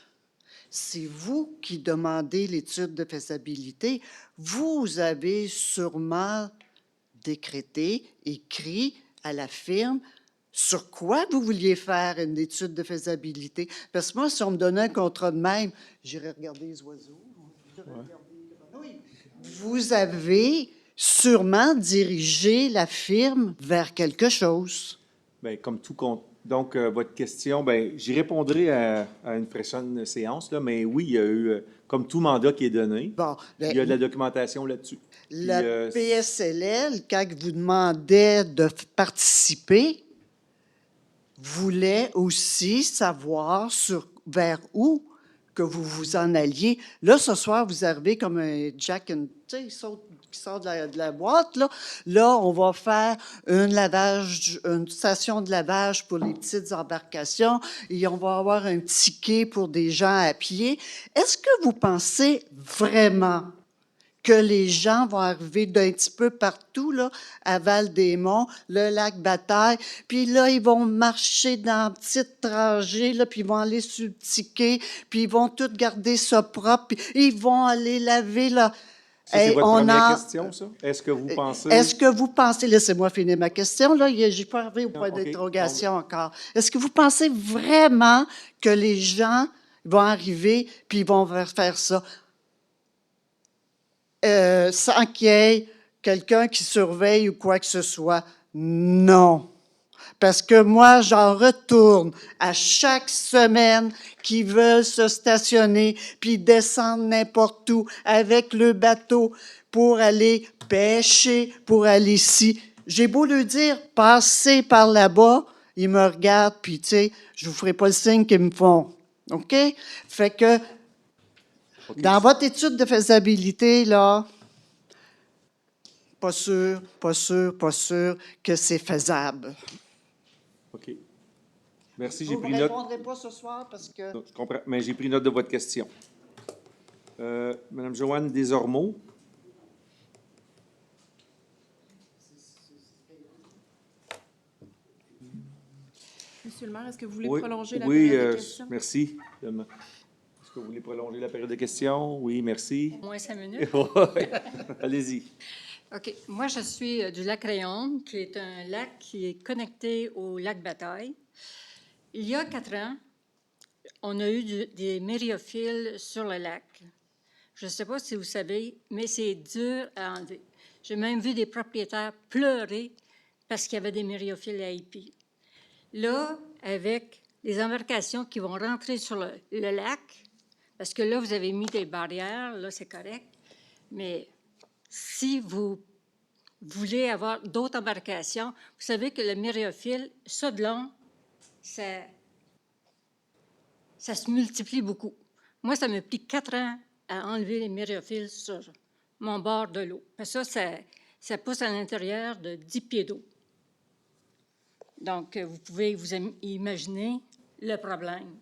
E: c'est vous qui demandez l'étude de faisabilité. Vous avez sûrement décrété, écrit à la firme sur quoi vous vouliez faire une étude de faisabilité. Parce que moi, si on me donnait un contrat de même, j'irais regarder les oiseaux. Oui. Vous avez sûrement dirigé la firme vers quelque chose.
B: Bien, comme tout compte. Donc, votre question, bien, j'y répondrai à une prochaine séance, là, mais oui, il y a eu, comme tout mandat qui est donné,
E: Bon,
B: il y a de la documentation là-dessus.
E: Le PSLL, quand vous demandait de participer, voulait aussi savoir vers où que vous vous en alliez. Là, ce soir, vous arrivez comme un Jack and... Tu sais, qui sort de la boîte, là. Là, on va faire une station de lavage pour les petites embarcations et on va avoir un ticket pour des gens à pied. Est-ce que vous pensez vraiment que les gens vont arriver d'un petit peu partout, là, à Val-des-Monts, le lac Bataille, puis là, ils vont marcher dans une petite rangée, là, puis ils vont aller sur le ticket, puis ils vont tout garder ça propre, puis ils vont aller laver, là.
B: Ça, c'est votre première question, ça? Est-ce que vous pensez...
E: Est-ce que vous pensez... Laissez-moi finir ma question, là. J'ai pas arrivé au point d'interrogation encore. Est-ce que vous pensez vraiment que les gens vont arriver, puis ils vont faire ça? Sans qu'il y ait quelqu'un qui surveille ou quoi que ce soit. Non. Parce que moi, j'en retourne à chaque semaine qui veulent se stationner puis descendre n'importe où avec le bateau pour aller pêcher, pour aller ici. J'ai beau leur dire, passez par là-bas, ils me regardent, puis tu sais, je vous ferai pas le signe qu'ils me font. OK? Fait que dans votre étude de faisabilité, là, pas sûr que c'est faisable.
B: OK. Merci,
E: Vous
B: j'ai
E: ne
B: pris note.
E: répondrez pas ce soir parce que...
B: Je comprends, mais j'ai pris note de votre question. Madame Joanne Desormeaux.
A: Monsieur le maire, est-ce que vous voulez prolonger la
B: oui,
A: période de questions?
B: merci. Est-ce que vous voulez prolonger la période de questions? Oui, merci.
M: Au moins 5 minutes.
B: Allez-y.
M: OK. Moi, je suis du lac Rayon, qui est un lac qui est connecté au lac Bataille. Il y a 4 ans, on a eu des myriophiles sur le lac. Je ne sais pas si vous savez, mais c'est dur à enlever. J'ai même vu des propriétaires pleurer parce qu'il y avait des myriophiles à épi. Là, avec les embarcations qui vont rentrer sur le lac, parce que là, vous avez mis des barrières, là, c'est correct, mais si vous voulez avoir d'autres embarcations, vous savez que le myriaphile, ça de long, ça se multiplie beaucoup. Moi, ça m'a pris 4 ans à enlever les myriaphiles sur mon bord de l'eau. Ça pousse à l'intérieur de 10 pieds d'eau. Donc, vous pouvez vous imaginer le problème.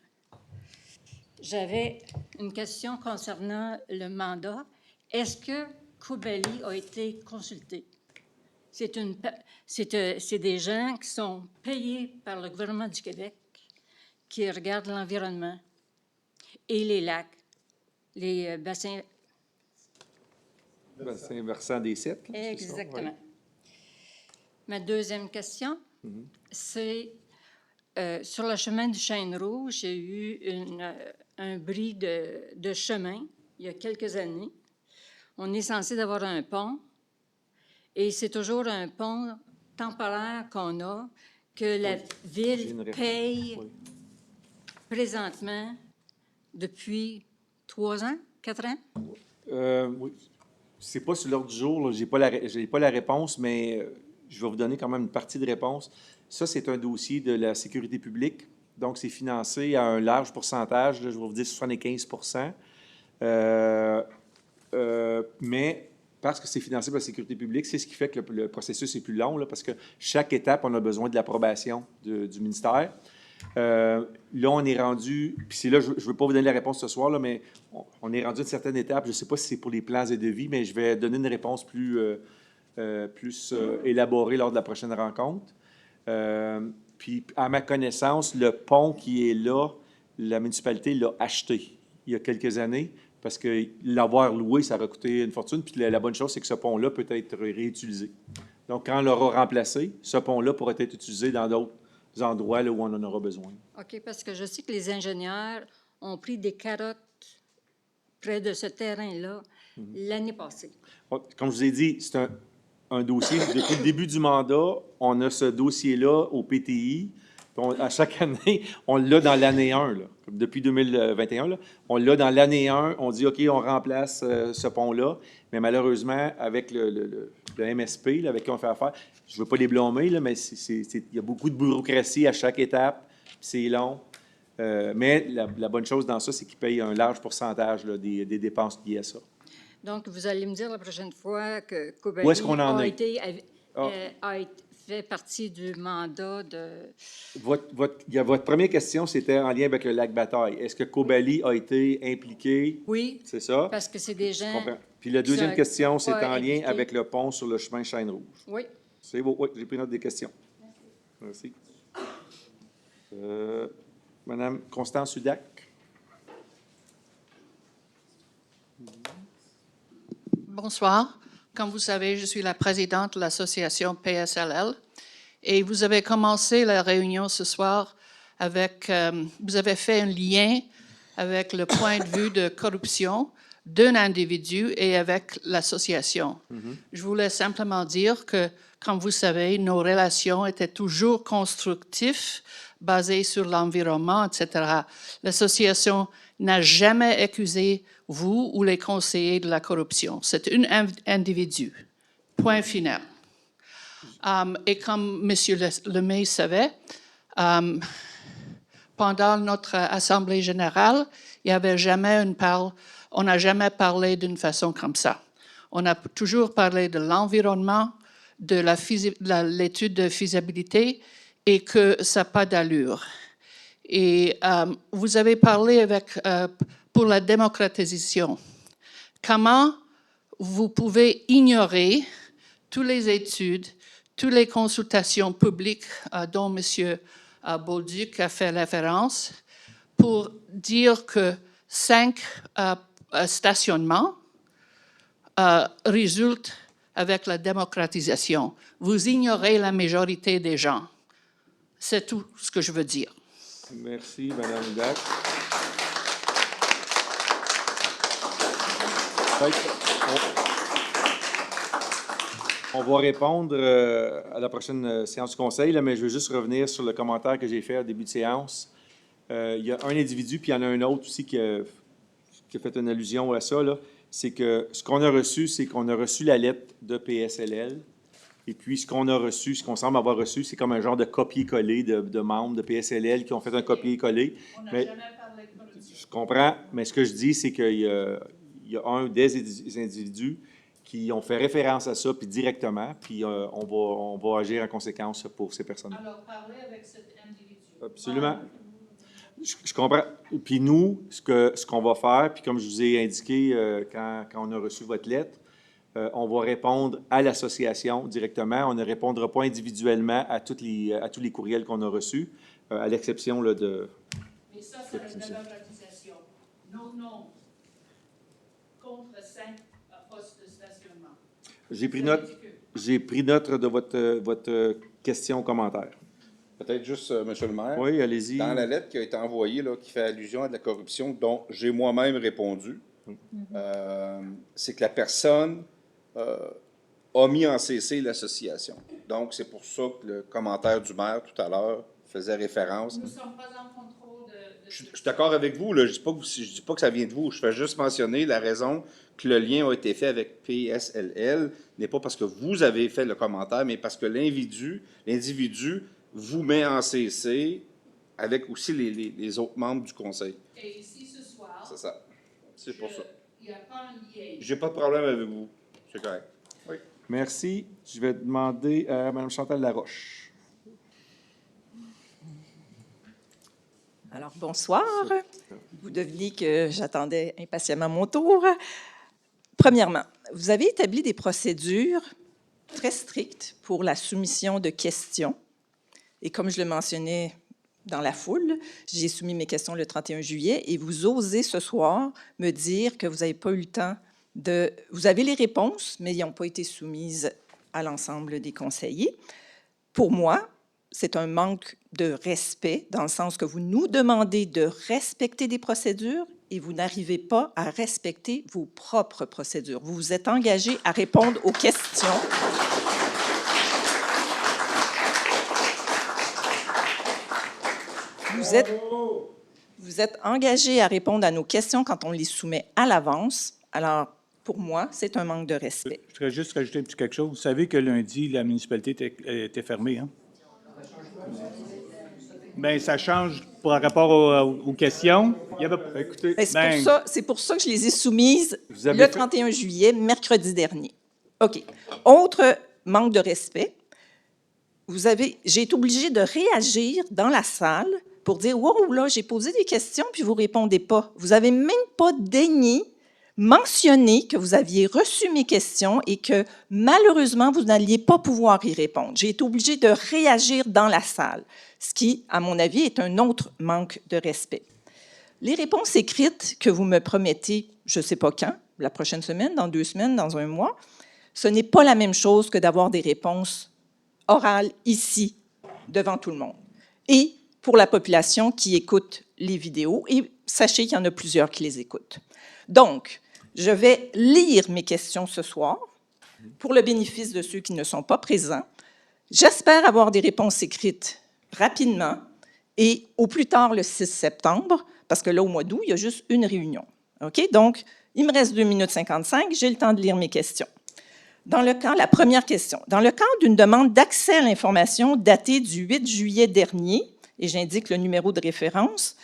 M: J'avais une question concernant le mandat. Est-ce que Koubali a été consulté? C'est des gens qui sont payés par le gouvernement du Québec qui regardent l'environnement et les lacs, les bassins.
B: Bassin versant des 7.
M: Exactement.
B: Ça, ouais.
M: Ma deuxième question, c'est sur le chemin du Chêne Rouge, j'ai eu un bris de chemin il y a quelques années. On est censé avoir un pont et c'est toujours un pont temporaire qu'on a que la ville paye présentement depuis 3 ans, 4 ans?
B: Oui. C'est pas sur l'ordre du jour, je n'ai pas la réponse, mais je vais vous donner quand même une partie de réponse. Ça, c'est un dossier de la sécurité publique. Donc, c'est financé à un large pourcentage, là, je vais vous dire 75 mais parce que c'est financé par la sécurité publique, c'est ce qui fait que le processus est plus long, là, parce que chaque étape, on a besoin de l'approbation du ministère. Là, on est rendu, puis c'est là, je ne veux pas vous donner la réponse ce soir, là, mais on est rendu à une certaine étape. Je ne sais pas si c'est pour les plans et devis, mais je vais donner une réponse plus élaborée lors de la prochaine rencontre. Puis, à ma connaissance, le pont qui est là, la municipalité l'a acheté il y a quelques années, parce que l'avoir loué, ça aurait coûté une fortune. Puis la bonne chose, c'est que ce pont-là peut être réutilisé. Donc, quand on l'aura remplacé, ce pont-là pourra être utilisé dans d'autres endroits là, où on en aura besoin.
M: OK, parce que je sais que les ingénieurs ont pris des carottes près de ce terrain-là l'année passée.
B: Comme je vous ai dit, c'est un dossier. Depuis le début du mandat, on a ce dossier-là au PTI. À chaque année, on l'a dans l'année 1. Là. Depuis 2021, là, on l'a dans l'année 1. On dit, OK, on remplace ce pont-là. Mais malheureusement, avec le MSP, là, avec qui on fait affaire, je ne veux pas les blâmer, là, mais il y a beaucoup de bureaucratie à chaque étape. C'est long. Mais la bonne chose dans ça, c'est qu'ils payent un large pourcentage là, des dépenses liées à ça.
M: Donc, vous allez me dire la prochaine fois que Kobali
B: Où est-ce qu'on en est?
M: Fait partie du mandat de...
B: Votre première question, c'était en lien avec le lac Bataille. Est-ce que Kobali a été impliqué?
M: Oui.
B: C'est ça?
M: Parce que c'est des gens...
B: Puis la deuxième question, c'est
M: pas
B: en lien
M: impliqués.
B: avec le pont sur le chemin Chêne-Rouge.
M: Oui.
B: C'est beau. Oui, j'ai pris note des questions. Merci. Madame Constance Hudac.
N: Bonsoir. Comme vous savez, je suis la présidente de l'association PSLL et vous avez commencé la réunion ce soir avec, vous avez fait un lien avec le point de vue de corruption d'un individu et avec l'association. Je voulais simplement dire que, comme vous savez, nos relations étaient toujours constructives, basées sur l'environnement, etc. L'association n'a jamais accusé vous ou les conseillers de la corruption. C'est un individu. Point final. Et comme M. Lemay savait, pendant notre Assemblée générale, il n'y avait jamais on n'a jamais parlé d'une façon comme ça. On a toujours parlé de l'environnement, de l'étude de faisabilité et que ça n'a pas d'allure. Et vous avez parlé pour la démocratisation. Comment vous pouvez ignorer toutes les études, toutes les consultations publiques dont M. Bolduc a fait référence pour dire que 5 stationnements résultent avec la démocratisation. Vous ignorez la majorité des gens. C'est tout ce que je veux dire.
B: Merci, Mme Hudac. On va répondre à la prochaine séance du Conseil, là, mais je veux juste revenir sur le commentaire que j'ai fait au début de séance. Il y a un individu, puis il y en a un autre aussi qui a fait une allusion à ça. C'est que ce qu'on a reçu, c'est qu'on a reçu la lettre de PSLL. Et puis, ce qu'on a reçu, ce qu'on semble avoir reçu, c'est comme un genre de copier-coller de membres de PSLL qui ont fait un copier-coller. On n'a jamais parlé de corruption. Je comprends, mais ce que je dis, c'est qu'il y a un des individus qui ont fait référence à ça, puis directement, puis on va agir en conséquence pour ces personnes-là.
N: Alors, parlez avec cet individu.
B: Absolument. Je comprends. Puis nous, ce qu'on va faire, puis comme je vous ai indiqué quand on a reçu votre lettre, on va répondre à l'association directement. On ne répondra pas individuellement à tous les courriels qu'on a reçus, à l'exception là, de...
N: Mais ça, c'est la démocratisation. Non, non. Contre 5 postes de stationnement.
B: J'ai pris note de votre question, commentaire.
L: Peut-être juste, M. le maire.
B: Oui, allez-y.
L: Dans la lettre qui a été envoyée, là, qui fait allusion à de la corruption, dont j'ai moi-même répondu, c'est que la personne a mis en cessé l'association. Donc, c'est pour ça que le commentaire du maire tout à l'heure faisait référence.
N: Nous ne sommes pas en contrôle de...
L: Je suis d'accord avec vous. Là. Je ne dis pas que ça vient de vous. Je fais juste mentionner la raison que le lien a été fait avec PSLL n'est pas parce que vous avez fait le commentaire, mais parce que l'individu vous met en CC avec aussi les autres membres du conseil.
N: Et ici, ce soir...
L: C'est ça. C'est pour ça.
N: Il n'y a pas un lien.
L: J'ai pas de problème avec vous. C'est correct. Oui.
B: Merci. Je vais demander à Mme Chantal Laroche.
O: Alors, bonsoir. Vous devinez que j'attendais impatiemment mon tour. Premièrement, vous avez établi des procédures très strictes pour la soumission de questions. Et comme je le mentionnais dans la foule, j'ai soumis mes questions le 31 juillet et vous osez ce soir me dire que vous n'avez pas eu le temps de... Vous avez les réponses, mais elles n'ont pas été soumises à l'ensemble des conseillers. Pour moi, c'est un manque de respect, dans le sens que vous nous demandez de respecter des procédures et vous n'arrivez pas à respecter vos propres procédures. Vous vous êtes engagé à répondre aux questions. Vous êtes engagé à répondre à nos questions quand on les soumet à l'avance. Alors, pour moi, c'est un manque de respect.
F: Je voudrais juste rajouter un petit quelque chose. Vous savez que lundi, la municipalité était fermée, hein? Bien, ça change par rapport aux questions. Il y avait... Écoutez,
O: c'est pour ça que je les ai soumises le 31 juillet, mercredi dernier. OK. Autre manque de respect. J'ai été obligée de réagir dans la salle pour dire « Wow, là, j'ai posé des questions, puis vous ne répondez pas. » Vous n'avez même pas daigné mentionner que vous aviez reçu mes questions et que, malheureusement, vous n'alliez pas pouvoir y répondre. J'ai été obligée de réagir dans la salle, ce qui, à mon avis, est un autre manque de respect. Les réponses écrites que vous me promettez, je ne sais pas quand, la prochaine semaine, dans 2 semaines, dans 1 mois, ce n'est pas la même chose que d'avoir des réponses orales ici, devant tout le monde. Et pour la population qui écoute les vidéos, et sachez qu'il y en a plusieurs qui les écoutent. Donc, je vais lire mes questions ce soir pour le bénéfice de ceux qui ne sont pas présents. J'espère avoir des réponses écrites rapidement et au plus tard le 6 septembre, parce que là, au mois d'août, il y a juste une réunion. OK? Donc, il me reste 2 minutes 55. J'ai le temps de lire mes questions. La première question. Dans le cadre d'une demande d'accès à l'information datée du 8 juillet dernier, et j'indique le numéro de référence,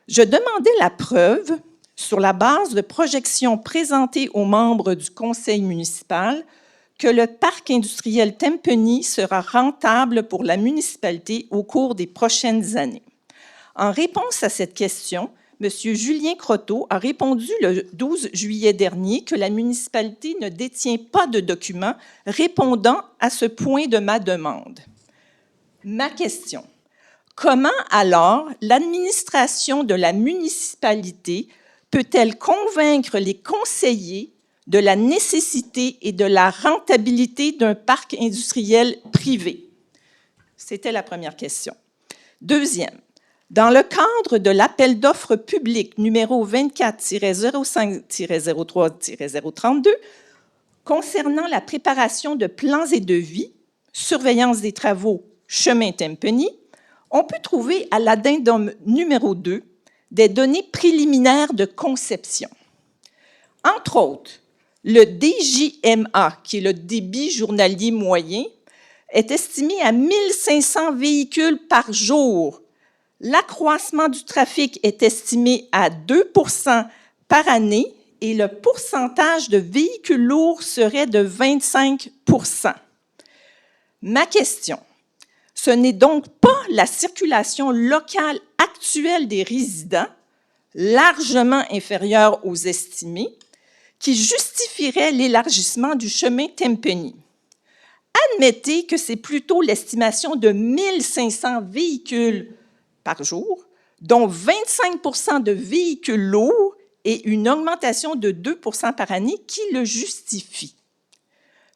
O: je demandais la preuve sur la base de projections présentées aux membres du conseil municipal que le parc industriel Tempeny sera rentable pour la municipalité au cours des prochaines années. En réponse à cette question, M. Julien Croteau a répondu le 12 juillet dernier que la municipalité ne détient pas de documents répondant à ce point de ma demande. Ma question: comment alors l'administration de la municipalité peut-elle convaincre les conseillers de la nécessité et de la rentabilité d'un parc industriel privé? C'était la première question. Deuxième, dans le cadre de l'appel d'offres public numéro 24-05-03-032, concernant la préparation de plans et devis, surveillance des travaux, chemin Tempeny, on peut trouver à l'addendum numéro 2 des données préliminaires de conception. Entre autres, le DJMA, qui est le débit journalier moyen, est estimé à 1500 véhicules par jour. L'accroissement du trafic est estimé à 2 % par année et le pourcentage de véhicules lourds serait de 25 %. Ma question: ce n'est donc pas la circulation locale actuelle des résidents, largement inférieure aux estimés, qui justifierait l'élargissement du chemin Tempeny. Admettez que c'est plutôt l'estimation de 1500 véhicules par jour, dont 25 % de véhicules lourds et une augmentation de 2 % par année qui le justifie.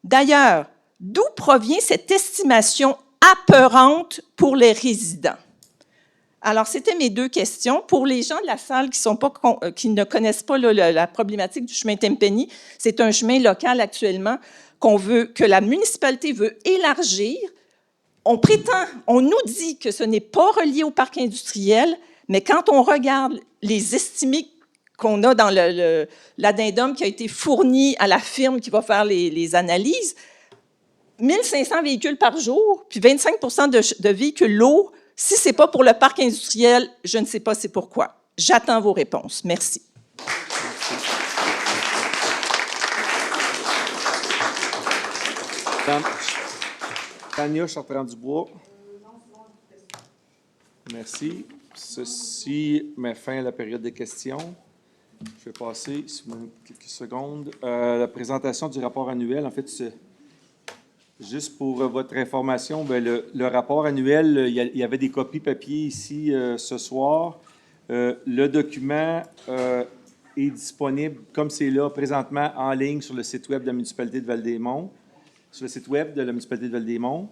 O: D'ailleurs, d'où provient cette estimation apeurante pour les résidents? Alors, c'était mes 2 questions. Pour les gens de la salle qui ne connaissent pas la problématique du chemin Tempeny, c'est un chemin local actuellement que la municipalité veut élargir. On nous dit que ce n'est pas relié au parc industriel, mais quand on regarde les estimés qu'on a dans l'addendum qui a été fourni à la firme qui va faire les analyses, 1500 véhicules par jour, puis 25 % de véhicules lourds. Si ce n'est pas pour le parc industriel, je ne sais pas c'est pourquoi. J'attends vos réponses. Merci.
B: Tania Chartrand-Dubois. Merci. Ceci met fin à la période des questions. Je vais passer, si vous me quelques secondes, la présentation du rapport annuel. En fait, juste pour votre information, bien, le rapport annuel, il y avait des copies papier ici ce soir. Le document est disponible, comme c'est là, présentement en ligne sur le site web de la municipalité de Val-des-Monts. Sur le site web de la municipalité de Val-des-Monts.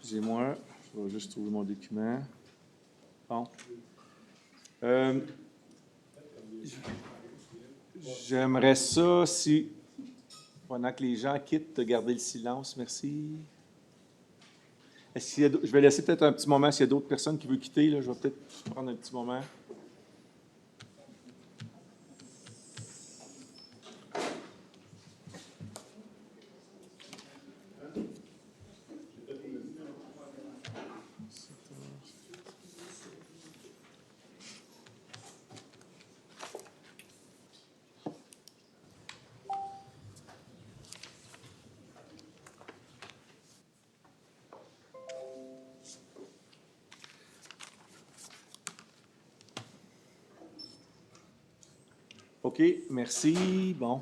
B: Excusez-moi, je vais juste trouver mon document. Bon. J'aimerais ça, si, pendant que les gens quittent, de garder le silence. Merci. Je vais laisser peut-être un petit moment s'il y a d'autres personnes qui veulent quitter. Là, je vais peut-être prendre un petit moment. OK, merci. Bon.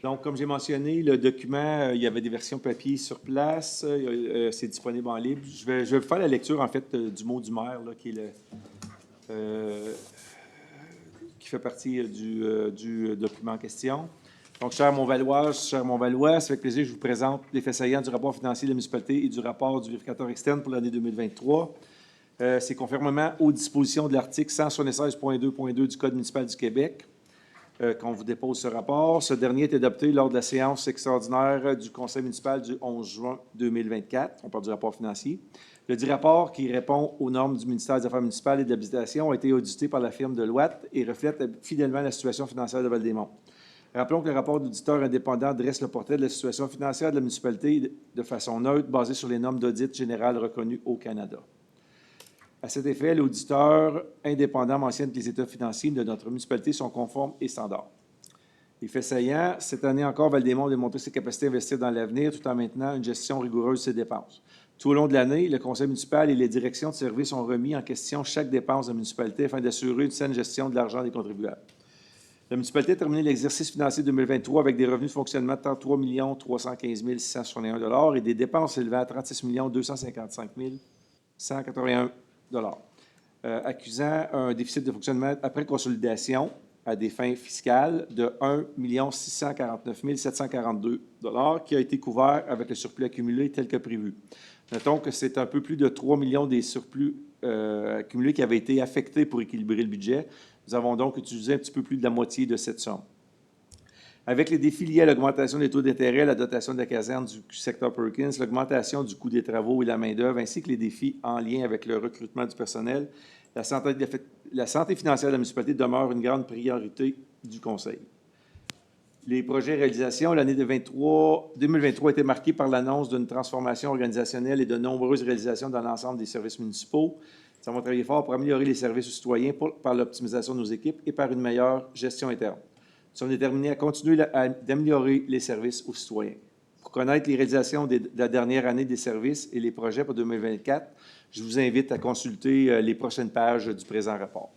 B: Donc, comme j'ai mentionné, le document, il y avait des versions papier sur place. C'est disponible en libre. Je vais faire la lecture, en fait, du mot du maire, là, qui fait partie du document en question. Donc, chers Montvalois, c'est avec plaisir que je vous présente les faits saillants du rapport financier de la municipalité et du rapport du vérificateur externe pour l'année 2023. C'est conformément aux dispositions de l'article 176.2.2 du Code municipal du Québec qu'on vous dépose ce rapport. Ce dernier est adopté lors de la séance extraordinaire du Conseil municipal du 11 juin 2024. On parle du rapport financier. Le dit rapport, qui répond aux normes du ministère des Affaires municipales et de l'Habitation, a été audité par la firme Deloitte et reflète fidèlement la situation financière de Val-des-Monts. Rappelons que le rapport d'auditeur indépendant dresse le portrait de la situation financière de la municipalité de façon neutre, basée sur les normes d'audit général reconnues au Canada. À cet effet, l'auditeur indépendant mentionne que les états financiers de notre municipalité sont conformes et standards. Les faits saillants, cette année encore, Val-des-Monts a démontré ses capacités à investir dans l'avenir tout en maintenant une gestion rigoureuse de ses dépenses. Tout au long de l'année, le conseil municipal et les directions de services ont remis en question chaque dépense de la municipalité afin d'assurer une saine gestion de l'argent des contribuables. La municipalité a terminé l'exercice financier 2023 avec des revenus de fonctionnement de 33 315 661 $ et des dépenses élevant à 36 255 181 accusant un déficit de fonctionnement après consolidation à des fins fiscales de 1 649 742 $ qui a été couvert avec le surplus accumulé tel que prévu. Notons que c'est un peu plus de 3 millions des surplus accumulés qui avaient été affectés pour équilibrer le budget. Nous avons donc utilisé un petit peu plus de la moitié de cette somme. Avec les défis liés à l'augmentation des taux d'intérêt, la dotation de la caserne du secteur Perkins, l'augmentation du coût des travaux et de la main-d'œuvre, ainsi que les défis en lien avec le recrutement du personnel, la santé financière de la municipalité demeure une grande priorité du Conseil. Les projets réalisation, l'année 2023 a été marquée par l'annonce d'une transformation organisationnelle et de nombreuses réalisations dans l'ensemble des services municipaux. Nous avons travaillé fort pour améliorer les services aux citoyens par l'optimisation de nos équipes et par une meilleure gestion interne. Nous sommes déterminés à continuer d'améliorer les services aux citoyens. Pour connaître les réalisations de la dernière année des services et les projets pour 2024, je vous invite à consulter les prochaines pages du présent rapport.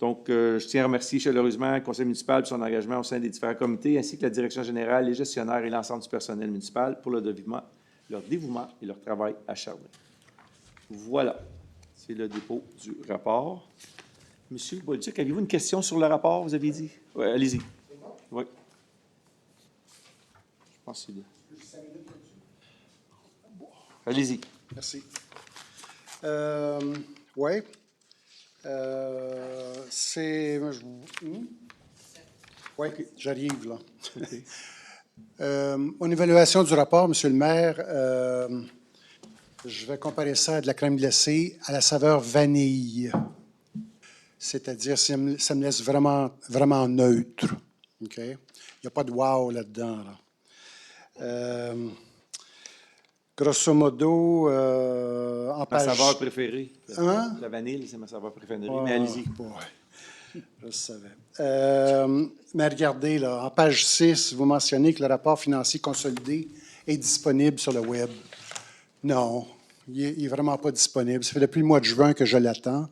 B: Donc, je tiens à remercier chaleureusement le conseil municipal pour son engagement au sein des différents comités, ainsi que la direction générale, les gestionnaires et l'ensemble du personnel municipal pour leur dévouement et leur travail acharné. Voilà, c'est le dépôt du rapport. Monsieur Bolduc, avez-vous une question sur le rapport, vous avez dit? Oui, allez-y. Oui. Je pense que c'est là. Allez-y.
C: Merci. Oui. C'est... Oui, j'arrive, là. Okay. En évaluation du rapport, Monsieur le maire, je vais comparer ça à de la crème glacée à la saveur vanille. C'est-à-dire, ça me laisse vraiment, vraiment neutre. OK? Il n'y a pas de wow là-dedans. Là. Grosso modo, en page...
B: Ma saveur préférée.
C: Hein?
B: La vanille, c'est ma saveur préférée. Mais allez-y.
C: Ouais. Je savais. Mais regardez, là, en page 6, vous mentionnez que le rapport financier consolidé est disponible sur le web. Non, il n'est vraiment pas disponible. Ça fait depuis le mois de juin que je l'attends.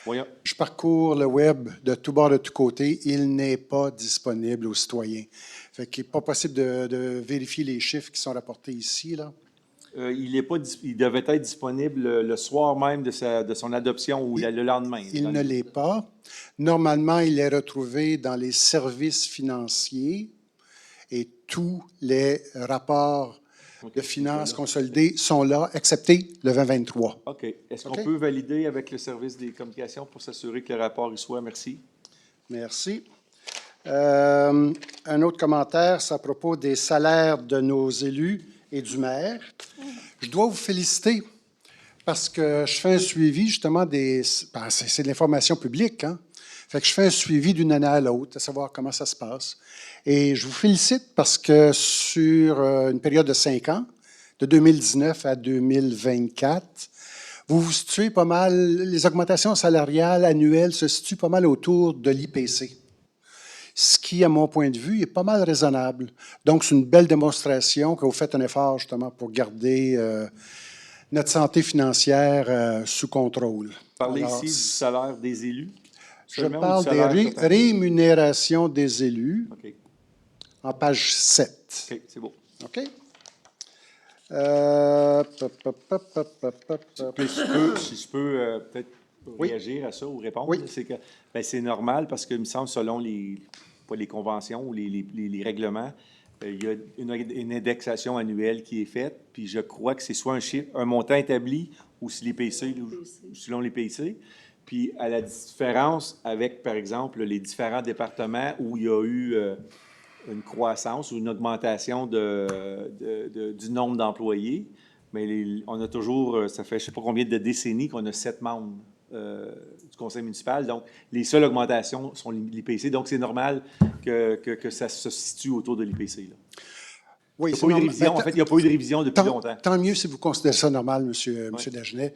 B: Voyons.
C: Je parcours le web de tous bords, de tous côtés. Il n'est pas disponible aux citoyens. Fait qu'il n'est pas possible de vérifier les chiffres qui sont rapportés ici, là.
B: Il devait être disponible le soir même de son adoption ou le lendemain.
C: Il ne l'est pas. Normalement, il est retrouvé dans les services financiers et tous les rapports de finances consolidés sont là, excepté le 2023.
B: OK. Est-ce qu'on peut valider avec le service des communications pour s'assurer que le rapport y soit? Merci.
C: Merci. Un autre commentaire, c'est à propos des salaires de nos élus et du maire. Je dois vous féliciter parce que je fais un suivi justement c'est de l'information publique, hein? Fait que je fais un suivi d'une année à l'autre, à savoir comment ça se passe. Et je vous félicite parce que sur une période de 5 ans, de 2019 à 2024, vous vous situez pas mal, les augmentations salariales annuelles se situent pas mal autour de l'IPC. Ce qui, à mon point de vue, est pas mal raisonnable. Donc, c'est une belle démonstration que vous faites un effort justement pour garder notre santé financière sous contrôle.
B: Vous parlez ici du salaire des élus?
C: Je parle des rémunérations des élus, en page 7.
B: OK, c'est beau.
C: OK?
B: Si je peux peut-être réagir à ça ou répondre, c'est que c'est normal parce que, il me semble, selon pas les conventions ou les règlements, il y a une indexation annuelle qui est faite, puis je crois que c'est soit un montant établi ou si l'IPC, ou selon l'IPC. Puis à la différence avec, par exemple, les différents départements où il y a eu une croissance ou une augmentation du nombre d'employés, mais on a toujours, ça fait je ne sais pas combien de décennies qu'on a 7 membres du conseil municipal. Donc, les seules augmentations sont l'IPC. Donc, c'est normal que ça se situe autour de l'IPC. Là.
C: Oui,
B: il n'y a pas eu de révision. En fait, il n'y a pas eu de révision depuis longtemps.
C: Tant mieux si vous considérez ça normal, M. Dagenet.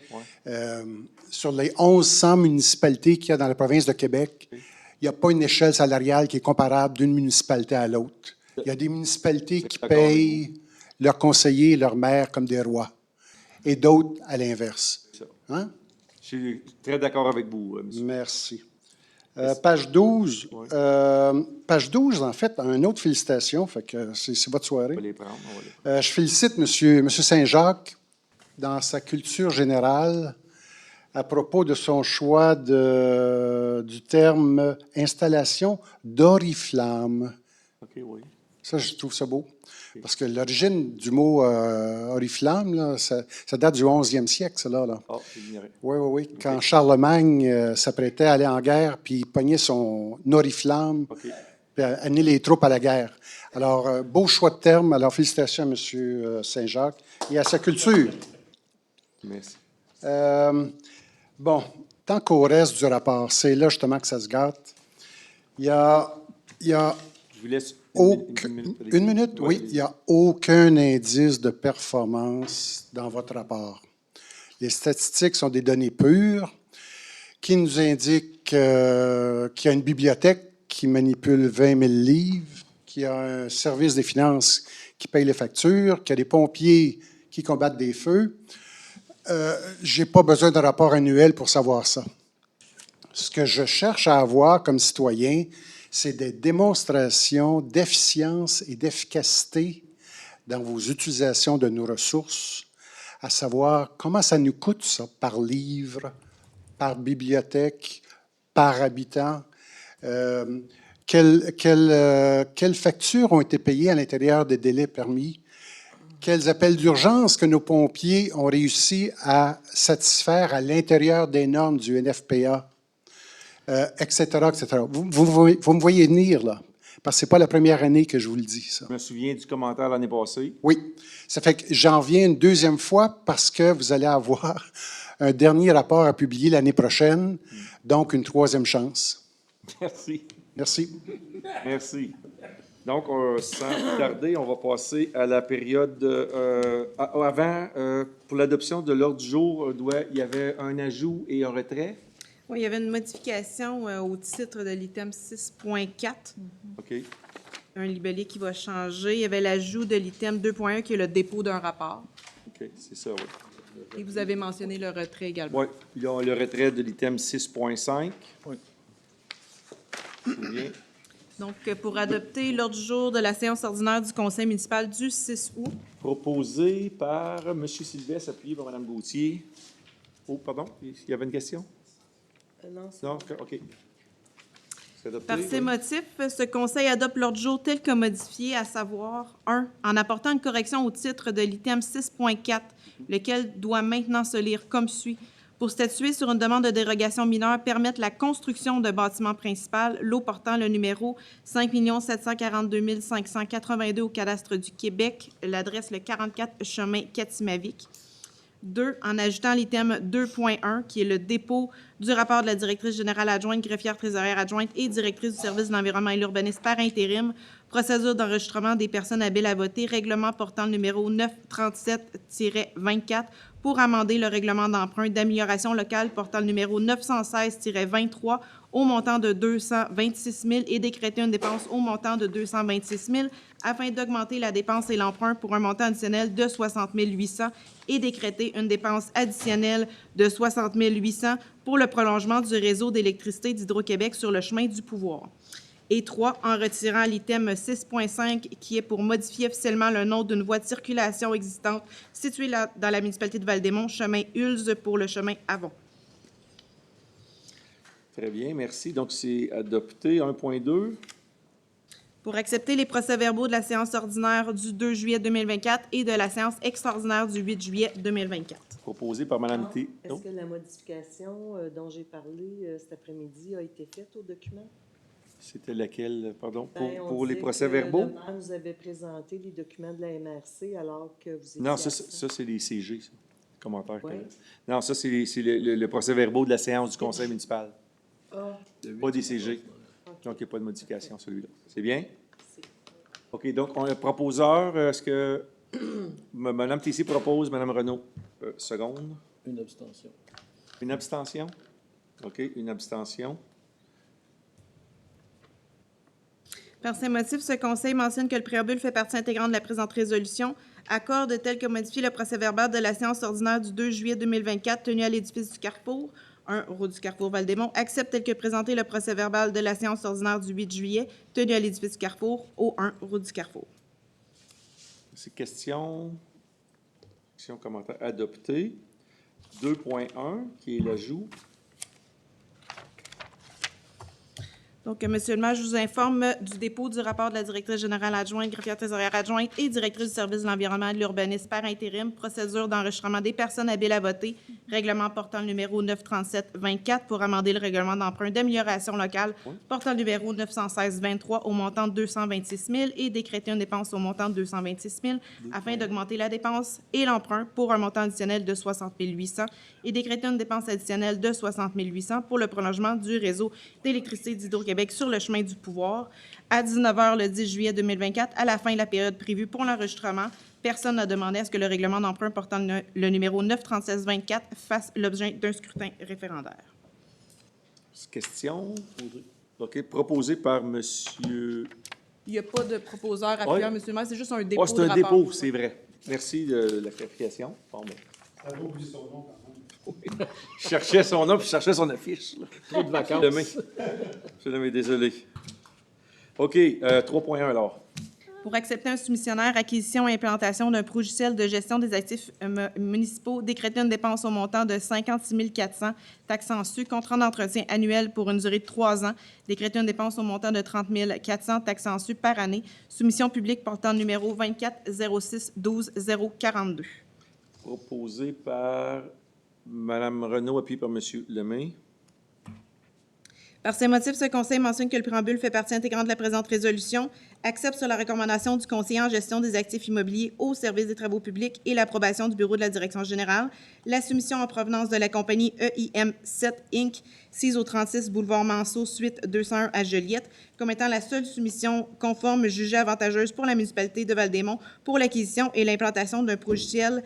C: Sur les 1100 municipalités qu'il y a dans la province de Québec, il n'y a pas une échelle salariale qui est comparable d'une municipalité à l'autre. Il y a des municipalités qui payent leurs conseillers et leurs maires comme des rois, et d'autres à l'inverse. Hein?
B: Je suis très d'accord avec vous, M.
C: Merci. Page 12. Page 12, en fait, une autre félicitation. Fait que c'est votre soirée.
B: On va les prendre.
C: Je félicite M. Saint-Jacques dans sa culture générale à propos de son choix du terme installation d'oriflamme.
B: OK, oui.
C: Ça, je trouve ça beau. Parce que l'origine du mot oriflamme, là, ça date du 11e siècle, ça, là.
B: Ah, j'ignorais.
C: Oui. Quand Charlemagne s'apprêtait à aller en guerre, puis il pognait son oriflamme, puis à amener les troupes à la guerre. Alors, beau choix de terme. Alors, félicitations à M. Saint-Jacques et à sa culture.
B: Merci.
C: Bon, tant qu'au reste du rapport, c'est là justement que ça se gâte. Il y a
B: je vous laisse
C: une minute, oui. Il n'y a aucun indice de performance dans votre rapport. Les statistiques sont des données pures qui nous indiquent qu'il y a une bibliothèque qui manipule 20 000 livres, qu'il y a un service des finances qui paye les factures, qu'il y a des pompiers qui combattent des feux. Je n'ai pas besoin d'un rapport annuel pour savoir ça. Ce que je cherche à avoir comme citoyen, c'est des démonstrations d'efficience et d'efficacité dans vos utilisations de nos ressources, à savoir comment ça nous coûte, ça, par livre, par bibliothèque, par habitant. Quelles factures ont été payées à l'intérieur des délais permis? Quels appels d'urgence que nos pompiers ont réussi à satisfaire à l'intérieur des normes du NFPA? Etc., etc. Vous me voyez venir, là, parce que ce n'est pas la première année que je vous le dis, ça.
B: Je me souviens du commentaire l'année passée.
C: Oui. Ça fait que j'en viens une deuxième fois parce que vous allez avoir un dernier rapport à publier l'année prochaine, donc une troisième chance.
B: Merci.
C: Merci.
B: Merci. Donc, sans plus tarder, on va passer à la période avant. Pour l'adoption de l'ordre du jour, il y avait un ajout et un retrait.
A: Oui, il y avait une modification au titre de l'item 6.4.
B: OK.
A: un libellé qui va changer. Il y avait l'ajout de l'item 2.1 qui est le dépôt d'un rapport.
B: OK, c'est ça, oui.
A: Et vous avez mentionné le retrait également.
B: Oui, puis là, le retrait de l'item 6.5.
F: Oui.
B: C'est bien.
A: Donc, pour adopter l'ordre du jour de la séance ordinaire du conseil municipal du 6 août.
B: Proposé par M. Sylvestre, appuyé par Mme Gauthier. Oh, pardon, il y avait une question?
O: Non,
B: Non, OK. C'est adopté,
A: Par ces
B: oui.
A: motifs, ce conseil adopte l'ordre du jour tel que modifié, à savoir 1. En apportant une correction au titre de l'item 6.4, lequel doit maintenant se lire comme suit. Pour statuer sur une demande de dérogation mineure, permettre la construction d'un bâtiment principal, lot portant le numéro 5 742 582 au cadastre du Québec, l'adresse le 44 chemin Katimavik. 2, en ajoutant l'item 2.1, qui est le dépôt du rapport de la directrice générale adjointe, greffière trésorière adjointe et directrice du service de l'environnement et l'urbanisme par intérim, procédure d'enregistrement des personnes habiles à voter, règlement portant le numéro 937-24 pour amender le règlement d'emprunt d'amélioration locale portant le numéro 916-23 au montant de 226 000 et décréter une dépense au montant de 226 000 afin d'augmenter la dépense et l'emprunt pour un montant additionnel de 60 800 et décréter une dépense additionnelle de 60 800 pour le prolongement du réseau d'électricité d'Hydro-Québec sur le chemin du pouvoir. Et 3, en retirant l'item 6.5 qui est pour modifier officiellement le nom d'une voie de circulation existante située dans la municipalité de Val-des-Monts, chemin Hulse pour le chemin Avon.
B: Très bien, merci. Donc, c'est adopté. 1.2.
A: Pour accepter les procès-verbaux de la séance ordinaire du 2 juillet 2024 et de la séance extraordinaire du 8 juillet 2024.
B: Proposé par Mme T.
P: Est-ce que la modification dont j'ai parlé cet après-midi a été faite au document?
B: C'était laquelle, pardon,
P: Ben,
B: pour les
P: dit
B: procès-verbaux?
P: que le maire nous avait présenté les documents de la MRC alors que vous étiez
B: Non,
P: absent.
B: ça c'est les CG, ça. Commentaire.
P: Ouais.
B: Non, ça, c'est le procès-verbaux de la séance du conseil municipal.
P: Ah.
B: Pas des CG. Donc, il n'y a pas de modification, celui-là. C'est bien? OK, donc, on a proposeur. Est-ce que Mme Tessier propose, Mme Renaud, seconde?
Q: Une abstention.
B: Une abstention? OK, une abstention.
A: Par ces motifs, ce conseil mentionne que le préambule fait partie intégrante de la présente résolution, accorde tel que modifié le procès-verbal de la séance ordinaire du 2 juillet 2024 tenue à l'édifice du Carrefour, 1 rue du Carrefour Val-des-Monts, accepte tel que présenté le procès-verbal de la séance ordinaire du 8 juillet tenue à l'édifice du Carrefour, au 1 rue du Carrefour.
B: C'est question, commentaire adopté. 2.1, qui est l'ajout.
A: Donc, Monsieur le maire, je vous informe du dépôt du rapport de la directrice générale adjointe, greffière trésorière adjointe et directrice du service de l'environnement et de l'urbanisme par intérim, procédure d'enregistrement des personnes habiles à voter, règlement portant le numéro 937-24 pour amender le règlement d'emprunt d'amélioration locale portant le numéro 916-23 au montant de 226 000 et décréter une dépense au montant de 226 000 afin d'augmenter la dépense et l'emprunt pour un montant additionnel de 60 800 et décréter une dépense additionnelle de 60 800 pour le prolongement du réseau d'électricité d'Hydro-Québec sur le chemin du pouvoir. À 19h le 10 juillet 2024, à la fin de la période prévue pour l'enregistrement, personne n'a demandé à ce que le règlement d'emprunt portant le numéro 936-24 fasse l'objet d'un scrutin référendaire.
B: Question. OK, proposé par Monsieur.
A: Il n'y a pas de proposeur appuyant, Monsieur le maire, c'est juste un dépôt
B: Oh, c'est un
A: de rapport.
B: dépôt, c'est vrai. Merci de la clarification. Bon, ben.
C: Ça va oublier son nom, par contre.
B: Je cherchais son nom, puis je cherchais son affiche. Là.
Q: Trop de vacances.
B: Je suis désolé. OK, 3.1 alors.
A: Pour accepter un soumissionnaire, acquisition et implantation d'un logiciel de gestion des actifs municipaux, décréter une dépense au montant de 56 400, taxes en su, contrat d'entretien annuel pour une durée de 3 ans, décréter une dépense au montant de 30 400, taxes en su par année, soumission publique portant le numéro 24 06 12 042.
B: Proposé par Mme Renaud, appuyé par M. Lemay.
A: Par ces motifs, ce conseil mentionne que le préambule fait partie intégrante de la présente résolution, accepte sur la recommandation du conseiller en gestion des actifs immobiliers au service des travaux publics et l'approbation du bureau de la direction générale, la soumission en provenance de la compagnie EIM 7 Inc., 6 au 36 boulevard Manceau, suite 201 à Joliette, comme étant la seule soumission conforme jugée avantageuse pour la municipalité de Val-des-Monts pour l'acquisition et l'implantation d'un logiciel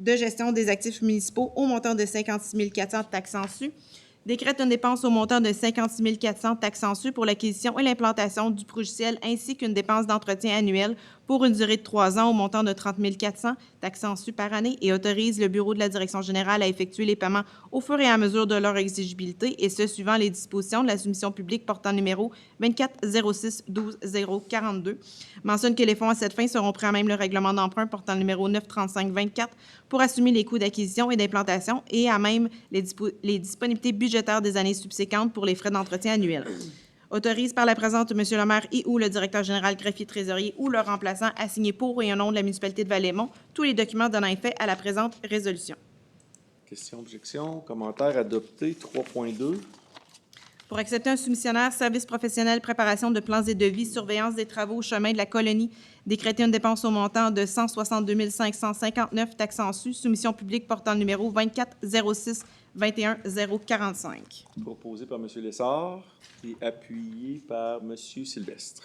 A: de gestion des actifs municipaux au montant de 56 400 taxes en su. Décrète une dépense au montant de 56 400 taxes en su pour l'acquisition et l'implantation du logiciel ainsi qu'une dépense d'entretien annuelle pour une durée de 3 ans au montant de 30 400 taxes en su par année et autorise le Bureau de la Direction générale à effectuer les paiements au fur et à mesure de leur exigibilité et ce, suivant les dispositions de la soumission publique portant numéro 2406-12-042. Mentionne que les fonds à cette fin seront pris à même le règlement d'emprunt portant le numéro 935-24 pour assumer les coûts d'acquisition et d'implantation et à même les disponibilités budgétaires des années subséquentes pour les frais d'entretien annuels. Autorise par la présente M. le maire et ou le directeur général, greffier, trésorier ou leur remplaçant à signer pour et au nom de la municipalité de Val-des-Monts tous les documents donnant effet à la présente résolution.
B: Questions, objections, commentaires adoptés. 3.2.
A: Pour accepter un soumissionnaire, service professionnel, préparation de plans et devis, surveillance des travaux au chemin de la colonie, décréter une dépense au montant de 162 559 taxes en su, soumission publique portant le numéro 2406-21-045.
B: Proposé par M. Lessard et appuyé par M. Sylvestre.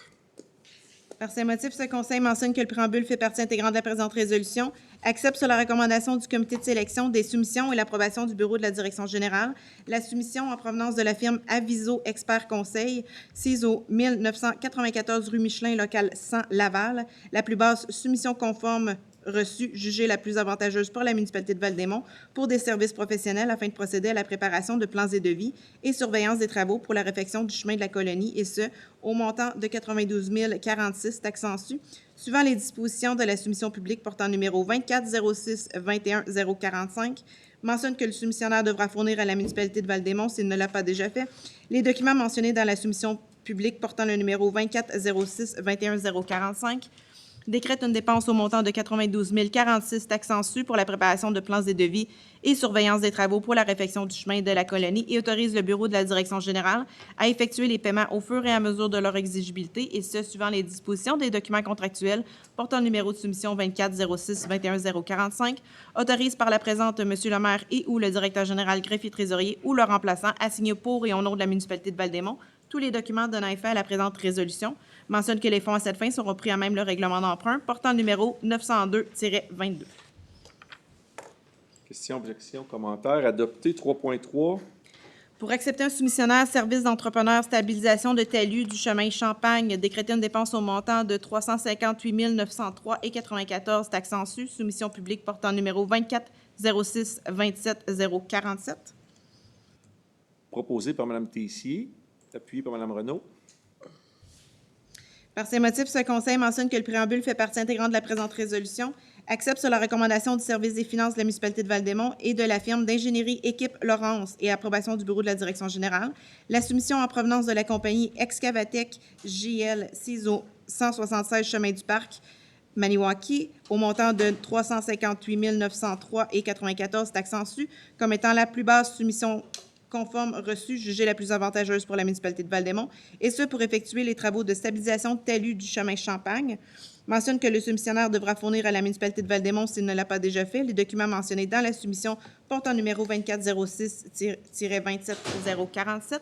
A: Par ces motifs, ce conseil mentionne que le préambule fait partie intégrante de la présente résolution, accepte sur la recommandation du comité de sélection des soumissions et l'approbation du bureau de la direction générale la soumission en provenance de la firme Aviso Expert Conseil, sise au 1994 rue Michelin, local 100 Laval, la plus basse soumission conforme reçue jugée la plus avantageuse pour la municipalité de Val-des-Monts pour des services professionnels afin de procéder à la préparation de plans et devis et surveillance des travaux pour la réfection du chemin de la colonie, et ce, au montant de 92 046 taxes en su, suivant les dispositions de la soumission publique portant numéro 2406-21-045, mentionne que le soumissionnaire devra fournir à la municipalité de Val-des-Monts, s'il ne l'a pas déjà fait, les documents mentionnés dans la soumission publique portant le numéro 2406-21-045, décrète une dépense au montant de 92 046 taxes en su pour la préparation de plans et devis et surveillance des travaux pour la réfection du chemin de la colonie et autorise le bureau de la direction générale à effectuer les paiements au fur et à mesure de leur exigibilité, et ce, suivant les dispositions des documents contractuels portant le numéro de soumission 2406-21-045, autorise par la présente M. le maire et ou le directeur général, greffier, trésorier ou leur remplaçant à signer pour et au nom de la municipalité de Val-des-Monts tous les documents donnant effet à la présente résolution, mentionne que les fonds à cette fin seront pris à même le règlement d'emprunt portant le numéro 902-22.
B: Questions, objections, commentaires adoptés. 3.3.
A: Pour accepter un soumissionnaire, service d'entrepreneur, stabilisation de talus du chemin Champagne, décréter une dépense au montant de 358 903,94 taxes en su, soumission publique portant numéro 2406-27-047.
B: Proposé par Mme Tessier, appuyé par Mme Renaud.
A: Par ces motifs, ce conseil mentionne que le préambule fait partie intégrante de la présente résolution, accepte sur la recommandation du service des finances de la municipalité de Val-des-Monts et de la firme d'ingénierie Équipe Laurence et approbation du bureau de la direction générale, la soumission en provenance de la compagnie Excavatec JL CISO 176 Chemin du Parc, Maniwaki, au montant de 358 903,94 taxes en su, comme étant la plus basse soumission conforme reçue jugée la plus avantageuse pour la municipalité de Val-des-Monts, et ce pour effectuer les travaux de stabilisation de talus du chemin Champagne. Mentionne que le soumissionnaire devra fournir à la municipalité de Val-des-Monts, s'il ne l'a pas déjà fait, les documents mentionnés dans la soumission portant numéro 2406-27047.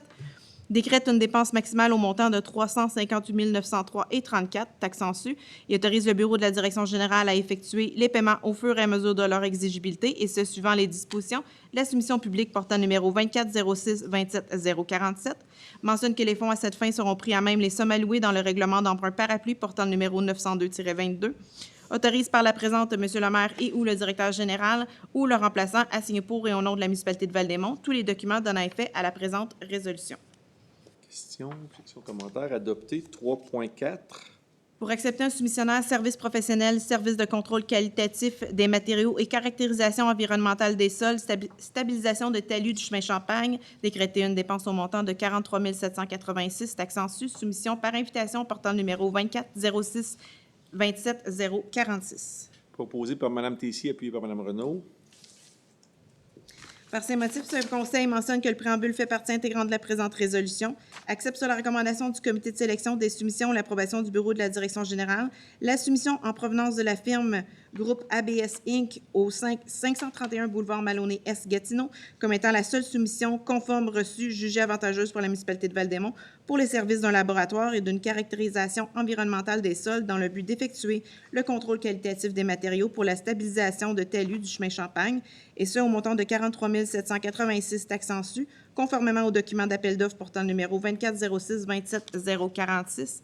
A: Décrète une dépense maximale au montant de 358 903,34 taxes en su et autorise le bureau de la direction générale à effectuer les paiements au fur et à mesure de leur exigibilité, et ce, suivant les dispositions de la soumission publique portant numéro 2406-27-047. Mentionne que les fonds à cette fin seront pris à même les sommes allouées dans le règlement d'emprunt parapluie portant le numéro 902-22. Autorise par la présente M. le maire et ou le directeur général ou le remplaçant à signer pour et au nom de la municipalité de Val-des-Monts tous les documents donnant effet à la présente résolution.
B: Questions, objections, commentaires adoptés. 3.4.
A: Pour accepter un soumissionnaire, service professionnel, service de contrôle qualitatif des matériaux et caractérisation environnementale des sols, stabilisation de talus du chemin Champagne, décréter une dépense au montant de 43 786 taxes en su, soumission par invitation portant le numéro 2406-27-046.
B: Proposé par Mme Tessier, appuyé par Mme Renaud.
A: Par ces motifs, ce conseil mentionne que le préambule fait partie intégrante de la présente résolution, accepte sur la recommandation du comité de sélection des soumissions et l'approbation du bureau de la direction générale la soumission en provenance de la firme groupe ABS Inc. au 531 boulevard Maloney S. Gatineau comme étant la seule soumission conforme reçue jugée avantageuse pour la municipalité de Val-des-Monts pour les services d'un laboratoire et d'une caractérisation environnementale des sols dans le but d'effectuer le contrôle qualitatif des matériaux pour la stabilisation de talus du chemin Champagne, et ce au montant de 43 786 taxes en su, conformément au document d'appel d'offres portant le numéro 2406-27046.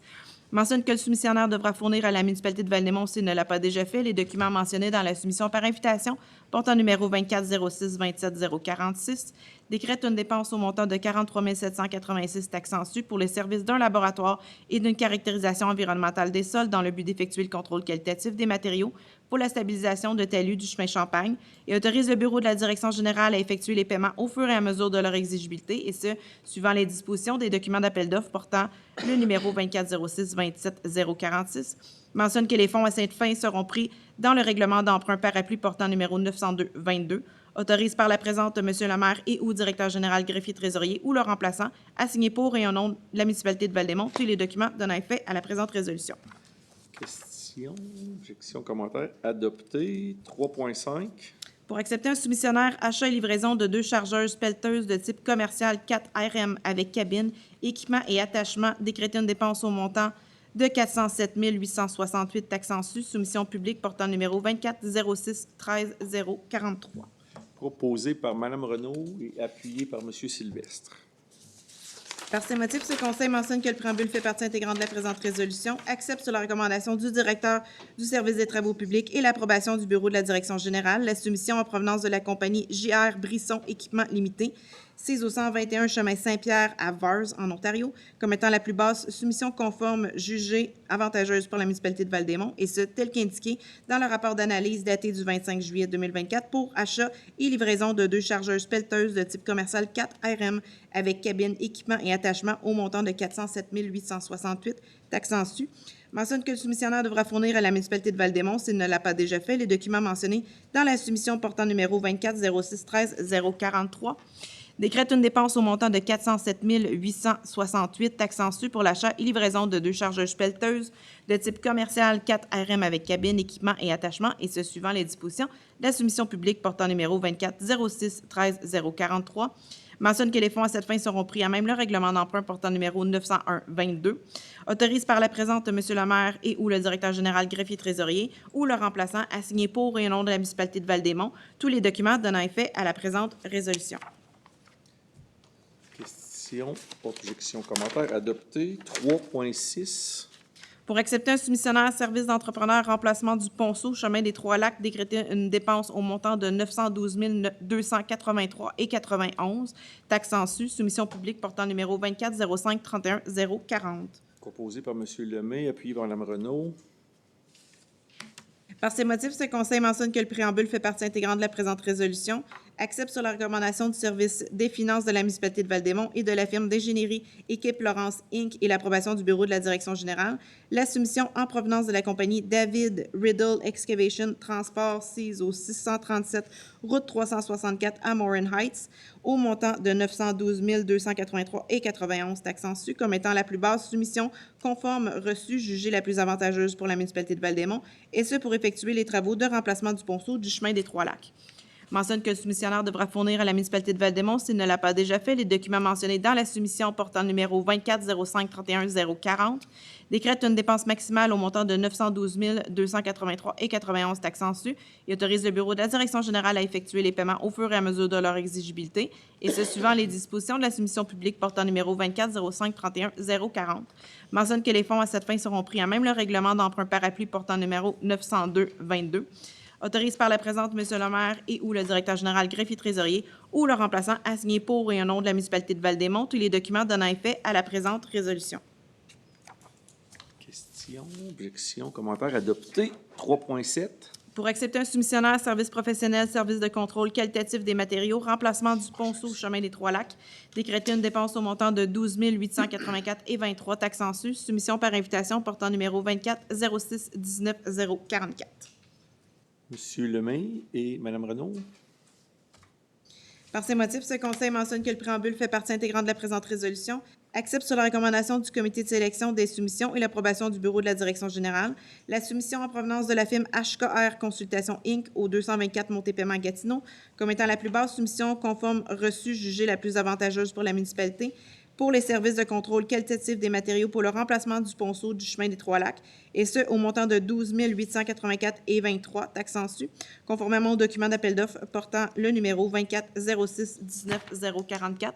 A: Mentionne que le soumissionnaire devra fournir à la municipalité de Val-des-Monts, s'il ne l'a pas déjà fait, les documents mentionnés dans la soumission par invitation portant numéro 2406-27046, décrète une dépense au montant de 43 786 taxes en su pour les services d'un laboratoire et d'une caractérisation environnementale des sols dans le but d'effectuer le contrôle qualitatif des matériaux pour la stabilisation de talus du chemin Champagne et autorise le bureau de la direction générale à effectuer les paiements au fur et à mesure de leur exigibilité, et ce, suivant les dispositions des documents d'appel d'offres portant le numéro 2406-27046. Mentionne que les fonds à cette fin seront pris dans le règlement d'emprunt parapluie portant numéro 902-22. Autorise par la présente M. le maire et ou directeur général, greffier, trésorier ou le remplaçant à signer pour et au nom de la municipalité de Val-des-Monts tous les documents donnant effet à la présente résolution.
B: Questions, objections, commentaires? Adopté. 3.5.
A: Pour accepter un soumissionnaire, achat et livraison de 2 chargeuses pelleteuses de type commercial 4 RM avec cabine, équipement et attachement, décréter une dépense au montant de 407 868 taxes en su, soumission publique portant numéro 2406-13-043.
B: Proposé par Mme Renaud et appuyé par M. Sylvestre.
A: Par ces motifs, ce Conseil mentionne que le préambule fait partie intégrante de la présente résolution, accepte sur la recommandation du directeur du service des travaux publics et l'approbation du bureau de la direction générale la soumission en provenance de la compagnie JR Brisson Équipement Limité, sise au 121 chemin Saint-Pierre à Vars, en Ontario, comme étant la plus basse soumission conforme jugée avantageuse pour la municipalité de Val-des-Monts, et ce, tel qu'indiqué dans le rapport d'analyse daté du 25 juillet 2024 pour achat et livraison de 2 chargeuses pelleteuses de type commercial 4 RM avec cabine, équipement et attachement au montant de 407 868 taxes en su. Mentionne que le soumissionnaire devra fournir à la municipalité de Val-des-Monts, s'il ne l'a pas déjà fait, les documents mentionnés dans la soumission portant numéro 2406-13-043. Décrète une dépense au montant de 407 868 taxes en su pour l'achat et livraison de 2 chargeuses pelleteuses de type commercial 4 RM avec cabine, équipement et attachement, et ce, suivant les dispositions de la soumission publique portant numéro 2406-13-043. Mentionne que les fonds à cette fin seront pris à même le règlement d'emprunt portant numéro 901-22. Autorise par la présente M. le maire et ou le directeur général, greffier, trésorier ou le remplaçant à signer pour et au nom de la municipalité de Val-des-Monts tous les documents donnant effet à la présente résolution.
B: Questions, objections, commentaires? Adopté. 3.6.
A: Pour accepter un soumissionnaire service d'entrepreneur remplacement du Ponceau, chemin des Trois-Lacs, décréter une dépense au montant de 912 283,91 taxes en su, soumission publique portant numéro 2405-31-040.
B: Proposé par M. Lemay, appuyé par Mme Renaud.
A: Par ces motifs, ce Conseil mentionne que le préambule fait partie intégrante de la présente résolution, accepte sur la recommandation du service des finances de la municipalité de Val-des-Monts et de la firme d'ingénierie Équipe Laurence Inc. et l'approbation du bureau de la direction générale, la soumission en provenance de la compagnie David Riddle Excavation Transport sise au 637 route 364 à Morin Heights au montant de 912 283,91 taxes en su comme étant la plus basse soumission conforme reçue jugée la plus avantageuse pour la municipalité de Val-des-Monts, et ce pour effectuer les travaux de remplacement du ponceau du chemin des Trois-Lacs. Mentionne que le soumissionnaire devra fournir à la municipalité de Val-des-Monts, s'il ne l'a pas déjà fait, les documents mentionnés dans la soumission portant numéro 2405-31-040. Décrète une dépense maximale au montant de 912 283,91 taxes en su et autorise le bureau de la direction générale à effectuer les paiements au fur et à mesure de leur exigibilité, et ce, suivant les dispositions de la soumission publique portant numéro 2405-31-040. Mentionne que les fonds à cette fin seront pris à même le règlement d'emprunt parapluie portant numéro 902-22. Autorise par la présente M. le maire et ou le directeur général, greffier, trésorier ou le remplaçant à signer pour et au nom de la municipalité de Val-des-Monts tous les documents donnant effet à la présente résolution.
B: Questions, objections, commentaires? Adopté. 3.7.
A: Pour accepter un soumissionnaire, service professionnel, service de contrôle qualitatif des matériaux, remplacement du ponceau chemin des Trois-Lacs, décréter une dépense au montant de 12 884,23 taxes en su, soumission par invitation portant numéro 2406-19-044.
B: M. Lemay et Mme Renaud.
A: Par ces motifs, ce Conseil mentionne que le préambule fait partie intégrante de la présente résolution, accepte sur la recommandation du comité de sélection des soumissions et l'approbation du bureau de la direction générale la soumission en provenance de la firme HKR Consultation Inc. au 224 Montépaiement Gatineau comme étant la plus basse soumission conforme reçue jugée la plus avantageuse pour la municipalité pour les services de contrôle qualitatif des matériaux pour le remplacement du ponceau du chemin des Trois-Lacs, et ce, au montant de 12 884,23 taxes en su, conformément au document d'appel d'offres portant le numéro 2406-19-044.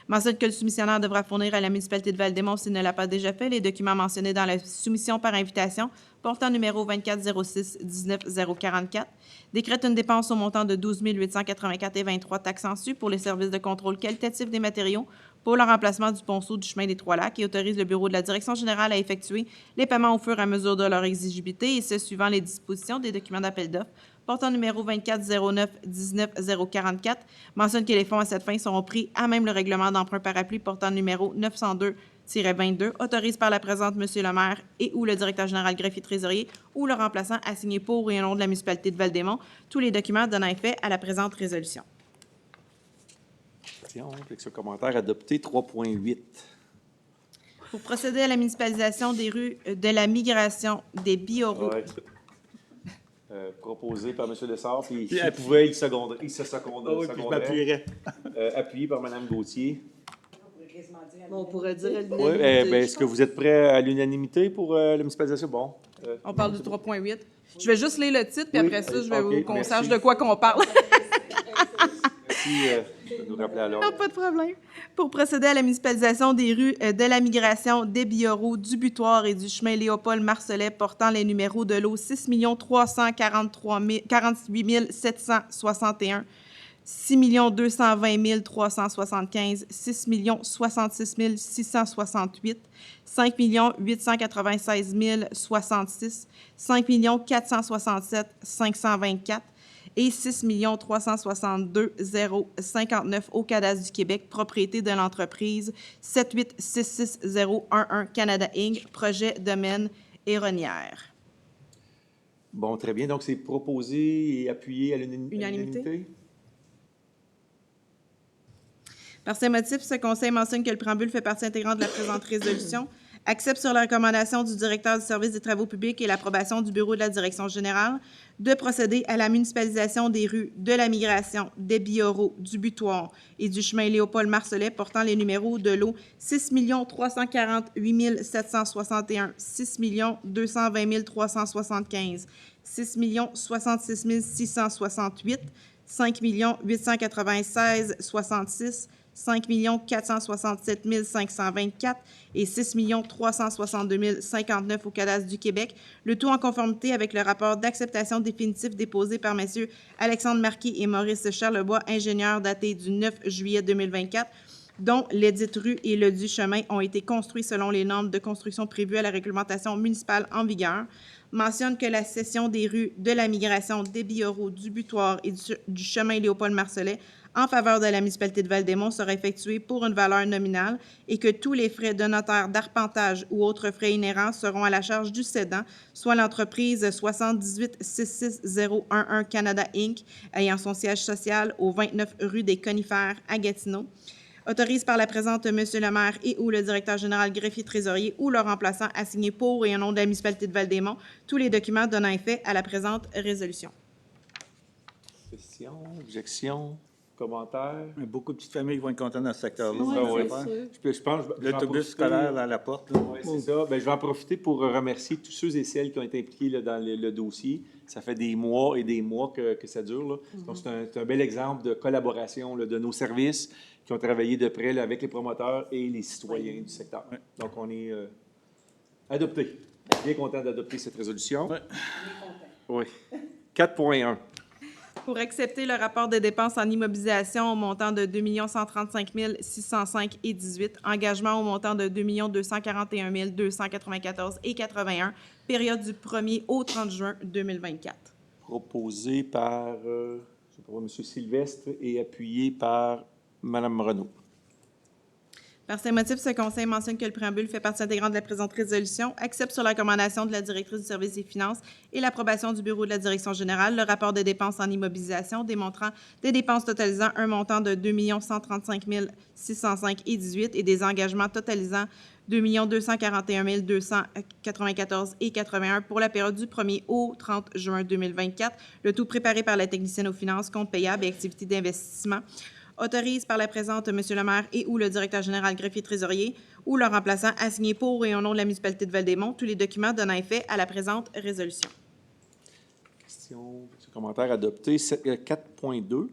A: Mentionne que le soumissionnaire devra fournir à la municipalité de Val-des-Monts, s'il ne l'a pas déjà fait, les documents mentionnés dans la soumission par invitation portant numéro 2406-19-044. Décrète une dépense au montant de 12 884,23 taxes en su pour les services de contrôle qualitatif des matériaux pour le remplacement du ponceau du chemin des Trois-Lacs et autorise le bureau de la direction générale à effectuer les paiements au fur et à mesure de leur exigibilité, et ce, suivant les dispositions des documents d'appel d'offres portant numéro 2409-19-044, mentionne que les fonds à cette fin seront pris à même le règlement d'emprunt parapluie portant numéro 902-22, autorise par la présente M. le maire et ou le directeur général greffier trésorier ou le remplaçant à signer pour et au nom de la municipalité de Val-des-Monts tous les documents donnant effet à la présente résolution.
B: Avec ce commentaire adopté, 3.8.
A: Pour procéder à la municipalisation des rues de la migration des Bioraux.
B: Ouais. Proposé par M. Lessard, puis s'il pouvait, il se seconderait.
F: Oui, puis je m'appuierais.
B: Appuyé par Mme Gauthier.
P: On pourrait dire à
B: Oui,
P: l'unanimité.
B: est-ce que vous êtes prêts à l'unanimité pour la municipalisation? Bon.
A: On parle du 3.8. Je vais juste lire le titre, puis
B: Oui,
A: après ça, je vais
B: OK,
A: qu'on
B: merci.
A: sache de quoi qu'on parle.
B: Merci de nous rappeler à l'ordre.
A: Non, pas de problème. Pour procéder à la municipalisation des rues de la migration, des Bioraux, du Butoir et du chemin Léopold-Marcelet portant les numéros de lot 6 348 761, 6 220 375, 6 066 668, 5 896 066, 5 467 524, et 6 362 059 au cadastre du Québec, propriété de l'entreprise 7866011 Canada Inc., projet domaine Héronière.
B: Bon, très bien. Donc, c'est proposé et appuyé à
A: Unanimité. Par ces motifs, ce Conseil mentionne que le préambule fait partie intégrante de la présente résolution, accepte sur la recommandation du directeur du service des travaux publics et l'approbation du bureau de la direction générale de procéder à la municipalisation des rues de la migration, des Bioraux, du Butoir et du chemin Léopold-Marcelet portant les numéros de lot 6 348 761, 6 220 375, 6 066 668, 5 896 66, 5 467 524 et 6 362 059 au cadastre du Québec, le tout en conformité avec le rapport d'acceptation définitif déposé par messieurs Alexandre Marquis et Maurice Charlebois, ingénieurs, daté du 9 juillet 2024, dont lesdites rues et le du chemin ont été construits selon les normes de construction prévues à la réglementation municipale en vigueur, mentionne que la cession des rues de la migration, des Bioraux, du Butoir et du chemin Léopold-Marcelet en faveur de la municipalité de Val-des-Monts sera effectuée pour une valeur nominale et que tous les frais de notaire, d'arpentage ou autres frais inhérents seront à la charge du cédant, soit l'entreprise 7866011 Canada Inc., ayant son siège social au 29 rue des Conifères à Gatineau. Autorise par la présente M. le maire et ou le directeur général greffier trésorier ou leur remplaçant à signer pour et au nom de la municipalité de Val-des-Monts tous les documents donnant effet à la présente résolution.
B: Questions, objections, commentaires?
F: Beaucoup de petites familles vont être contentes dans ce secteur-là.
A: Oui,
B: Je pense,
F: L'autobus scolaire à la porte. Là.
B: Oui, c'est ça. Ben, je vais en profiter pour remercier tous ceux et celles qui ont été impliqués là, dans le dossier. Ça fait des mois et des mois que ça dure. Là. Donc, c'est un bel exemple de collaboration là, de nos services qui ont travaillé de près là, avec les promoteurs et les citoyens du secteur. Donc, on est adopté. Bien content d'adopter cette résolution. Oui. 4.1.
A: Pour accepter le rapport de dépenses en immobilisation au montant de 2 135 605,18, engagement au montant de 2 241 294,81, période du 1er au 30 juin 2024.
B: Proposé par M. Sylvestre et appuyé par Mme Renaud.
A: Par ces motifs, ce Conseil mentionne que le préambule fait partie intégrante de la présente résolution, accepte sur la recommandation de la directrice du service des finances et l'approbation du bureau de la direction générale le rapport de dépenses en immobilisation démontrant des dépenses totalisant un montant de 2 135 605,18 et des engagements totalisant 2 241 294,81 pour la période du 1er au 30 juin 2024, le tout préparé par la technicienne aux finances, comptes payables et activités d'investissement. Autorise par la présente M. le maire et ou le directeur général greffier trésorier ou leur remplaçant à signer pour et au nom de la municipalité de Val-des-Monts tous les documents donnant effet à la présente résolution.
B: Question, commentaire adopté. 4.2.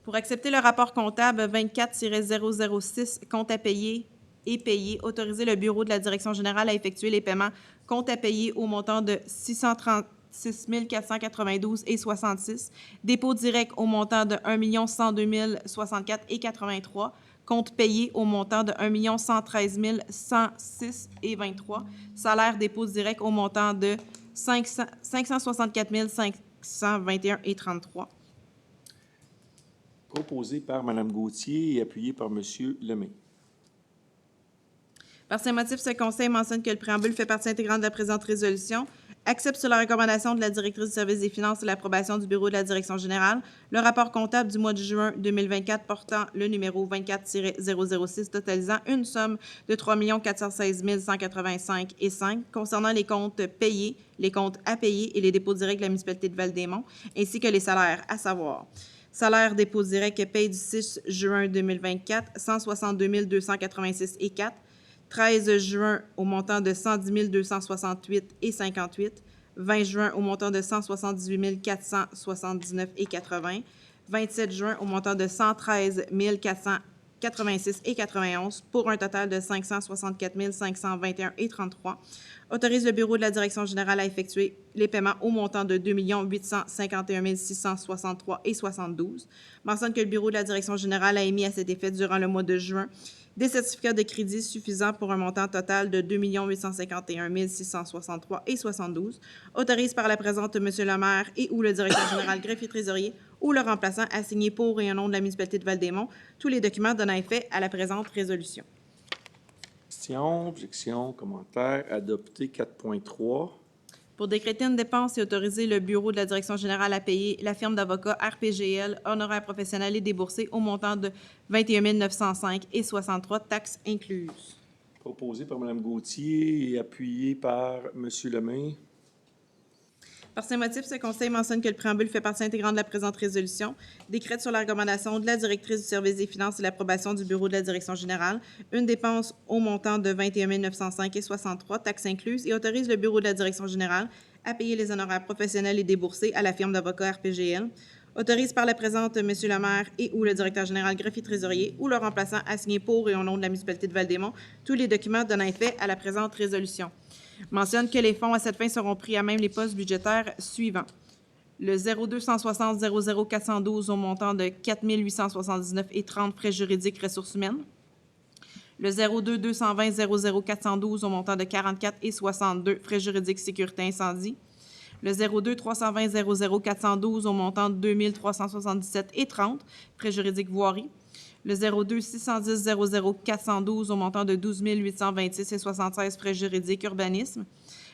A: Pour accepter le rapport comptable 24-006, compte à payer et payé, autoriser le bureau de la direction générale à effectuer les paiements compte à payer au montant de 636 492,66, dépôt direct au montant de 1 102 064,83, compte payé au montant de 1 113 106,23, salaire dépôt direct au montant de 564 521,33.
B: Proposé par Mme Gauthier et appuyé par M. Lemay.
A: Par ces motifs, ce Conseil mentionne que le préambule fait partie intégrante de la présente résolution, accepte sur la recommandation de la directrice du service des finances et l'approbation du bureau de la direction générale le rapport comptable du mois de juin 2024 portant le numéro 24-006 totalisant une somme de 3 416 185,5 concernant les comptes payés, les comptes à payer et les dépôts directs de la municipalité de Val-des-Monts, ainsi que les salaires, à savoir salaire dépôt direct paye du 6 juin 2024, 162 286,4 13 juin au montant de 110 268,58 20 juin au montant de 178 479,80 27 juin au montant de 113 486,91 pour un total de 564 521,33. Autorise le bureau de la direction générale à effectuer les paiements au montant de 2 851 663,72. Mentionne que le bureau de la direction générale a émis à cet effet durant le mois de juin des certificats de crédit suffisants pour un montant total de 2 851 663,72. Autorise par la présente M. le maire et ou le directeur général greffier trésorier ou le remplaçant à signer pour et au nom de la municipalité de Val-des-Monts tous les documents donnant effet à la présente résolution.
B: Questions, objections, commentaires. Adopté. 4.3.
A: Pour décréter une dépense et autoriser le bureau de la direction générale à payer la firme d'avocats RPGL, honoraires professionnels et déboursés au montant de 21 905,63, taxes incluses.
B: Proposé par Mme Gauthier et appuyé par M. Lemay.
A: Par ces motifs, ce Conseil mentionne que le préambule fait partie intégrante de la présente résolution, décrète sur la recommandation de la directrice du service des finances et l'approbation du bureau de la direction générale une dépense au montant de 21 905,63, taxes incluses, et autorise le bureau de la direction générale à payer les honoraires professionnels et déboursés à la firme d'avocats RPGL. Autorise par la présente M. le maire et ou le directeur général greffier trésorier ou le remplaçant à signer pour et au nom de la municipalité de Val-des-Monts tous les documents donnant effet à la présente résolution. Mentionne que les fonds à cette fin seront pris à même les postes budgétaires suivants. Le 0260 00 412 au montant de 4 879,30 frais juridiques ressources humaines. Le 02 220 00 412 au montant de 44,62 frais juridiques sécurité incendie. Le 02 320 00 412 au montant de 2 377,30 frais juridiques voirie. Le 02 610 00 412 au montant de 12 826,76 frais juridiques urbanisme.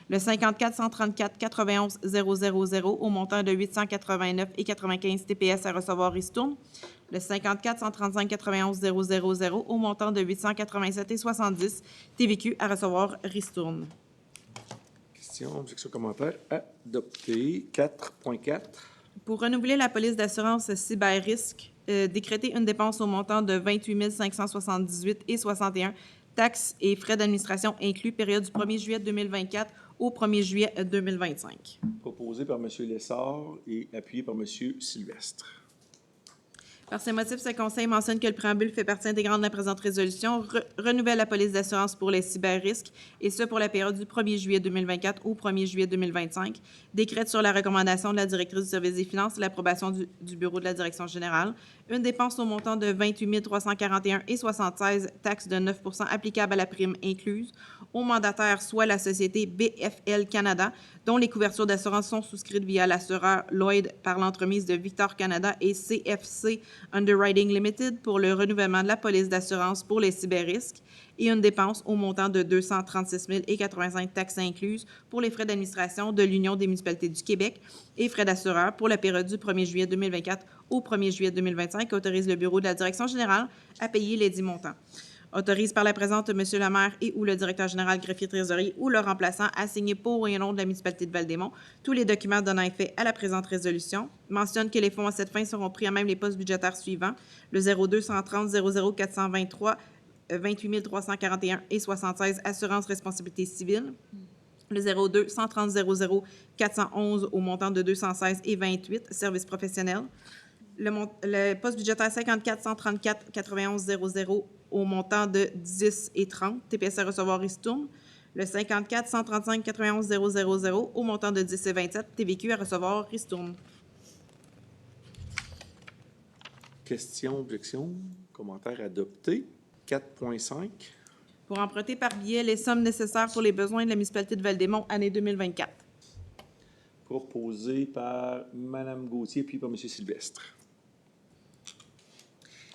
A: Le 54 134 91 000 au montant de 889,95 TPS à recevoir ristourne. Le 54 135 91 000 au montant de 887,70 TVQ à recevoir ristourne.
B: Questions, objections, commentaires. Adopté. 4.4.
A: Pour renouveler la police d'assurance cyber-risque, décréter une dépense au montant de 28 578,61 taxes et frais d'administration inclus, période du 1er juillet 2024 au 1er juillet 2025.
B: Proposé par M. Lessard et appuyé par M. Sylvestre.
A: Par ces motifs, ce Conseil mentionne que le préambule fait partie intégrante de la présente résolution, renouvelle la police d'assurance pour les cyber-risques, et ce pour la période du 1er juillet 2024 au 1er juillet 2025, décrète sur la recommandation de la directrice du service des finances et l'approbation du bureau de la direction générale, une dépense au montant de 28 341,76 taxes de 9 applicables à la prime incluse, au mandataire, soit la société BFL Canada, dont les couvertures d'assurance sont souscrites via l'assureur Lloyd par l'entremise de Victor Canada et CFC Underwriting Limited pour le renouvellement de la police d'assurance pour les cyberrisques, et une dépense au montant de 236 085 taxes incluses pour les frais d'administration de l'Union des municipalités du Québec et frais d'assureur pour la période du 1er juillet 2024 au 1er juillet 2025, autorise le Bureau de la direction générale à payer les dits montants. Autorise par la présente M. le maire et ou le directeur général, greffier, trésorier ou le remplaçant à signer pour et au nom de la municipalité de Val-des-Monts tous les documents donnant effet à la présente résolution. Mentionne que les fonds à cette fin seront pris à même les postes budgétaires suivants: le 02 130 00 423 28 341 et 76 assurance responsabilité civile, le 02 130 00 411 au montant de 216 et 28 services professionnels, le poste budgétaire 54 134 91 00 au montant de 10 et 30 TPS à recevoir ristourne, le 54 135 91 000 au montant de 10 et 27 TVQ à recevoir ristourne.
B: Questions, objections, commentaires adoptés. 4.5.
A: Pour emprunter par billet les sommes nécessaires pour les besoins de la municipalité de Val-des-Monts, année 2024.
B: Proposé par Mme Gauthier puis par M. Sylvestre.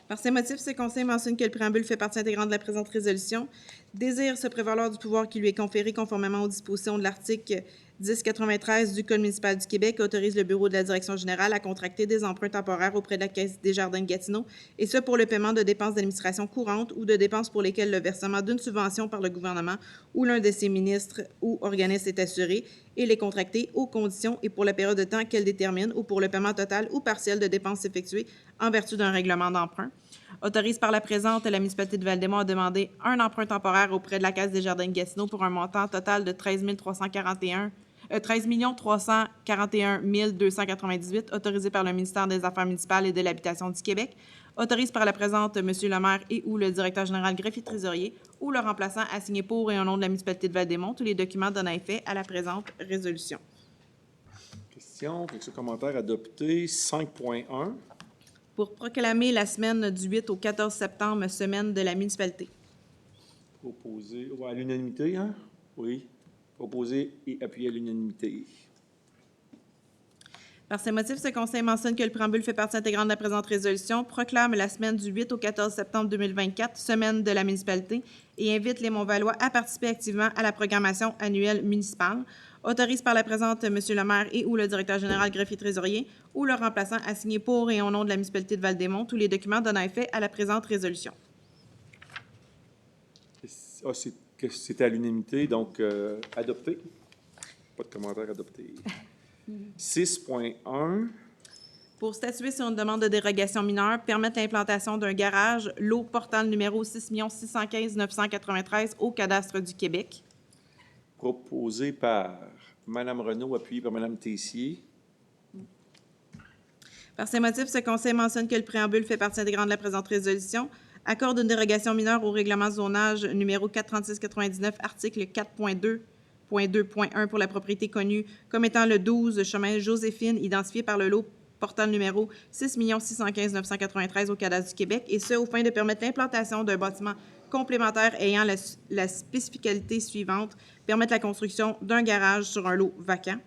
A: Par ces motifs, ce Conseil mentionne que le préambule fait partie intégrante de la présente résolution, désire se prévaloir du pouvoir qui lui est conféré conformément aux dispositions de l'article 1093 du Code municipal du Québec, autorise le Bureau de la direction générale à contracter des emprunts temporaires auprès de la Caisse des Jardins de Gatineau, et ce pour le paiement de dépenses d'administration courantes ou de dépenses pour lesquelles le versement d'une subvention par le gouvernement ou l'un de ses ministres ou organismes est assuré, et les contracter aux conditions et pour la période de temps qu'elle détermine ou pour le paiement total ou partiel de dépenses effectuées en vertu d'un règlement d'emprunt. Autorise par la présente la municipalité de Val-des-Monts à demander un emprunt temporaire auprès de la Caisse des Jardins de Gatineau pour un montant total de 13 341 298, autorisé par le ministère des Affaires municipales et de l'Habitation du Québec. Autorise par la présente M. le maire et ou le directeur général, greffier, trésorier ou le remplaçant à signer pour et au nom de la municipalité de Val-des-Monts tous les documents donnant effet à la présente résolution.
B: Questions, commentaires adoptés. 5.1.
A: Pour proclamer la semaine du 8 au 14 septembre, semaine de la municipalité.
B: Proposé à l'unanimité, hein? Oui. Proposé et appuyé à l'unanimité.
A: Par ces motifs, ce Conseil mentionne que le préambule fait partie intégrante de la présente résolution, proclame la semaine du 8 au 14 septembre 2024, semaine de la municipalité, et invite les Montvalois à participer activement à la programmation annuelle municipale. Autorise par la présente M. le maire et ou le directeur général, greffier, trésorier ou le remplaçant à signer pour et au nom de la municipalité de Val-des-Monts tous les documents donnant effet à la présente résolution.
B: C'était à l'unanimité, donc adopté. Pas de commentaire adopté. 6.1.
A: Pour statuer sur une demande de dérogation mineure, permettre l'implantation d'un garage, lot portant le numéro 6 615 993 au cadastre du Québec.
B: Proposé par Mme Renaud, appuyé par Mme Tessier.
A: Par ces motifs, ce Conseil mentionne que le préambule fait partie intégrante de la présente résolution, accorde une dérogation mineure au règlement de zonage numéro 436-99, article 4.2.2.1 pour la propriété connue comme étant le 12 chemin Joséphine, identifié par le lot portant le numéro 6 615 993 au cadastre du Québec, et ce, aux fins de permettre l'implantation d'un bâtiment complémentaire ayant la spécificalité suivante, permettre la construction d'un garage sur un lot vacant.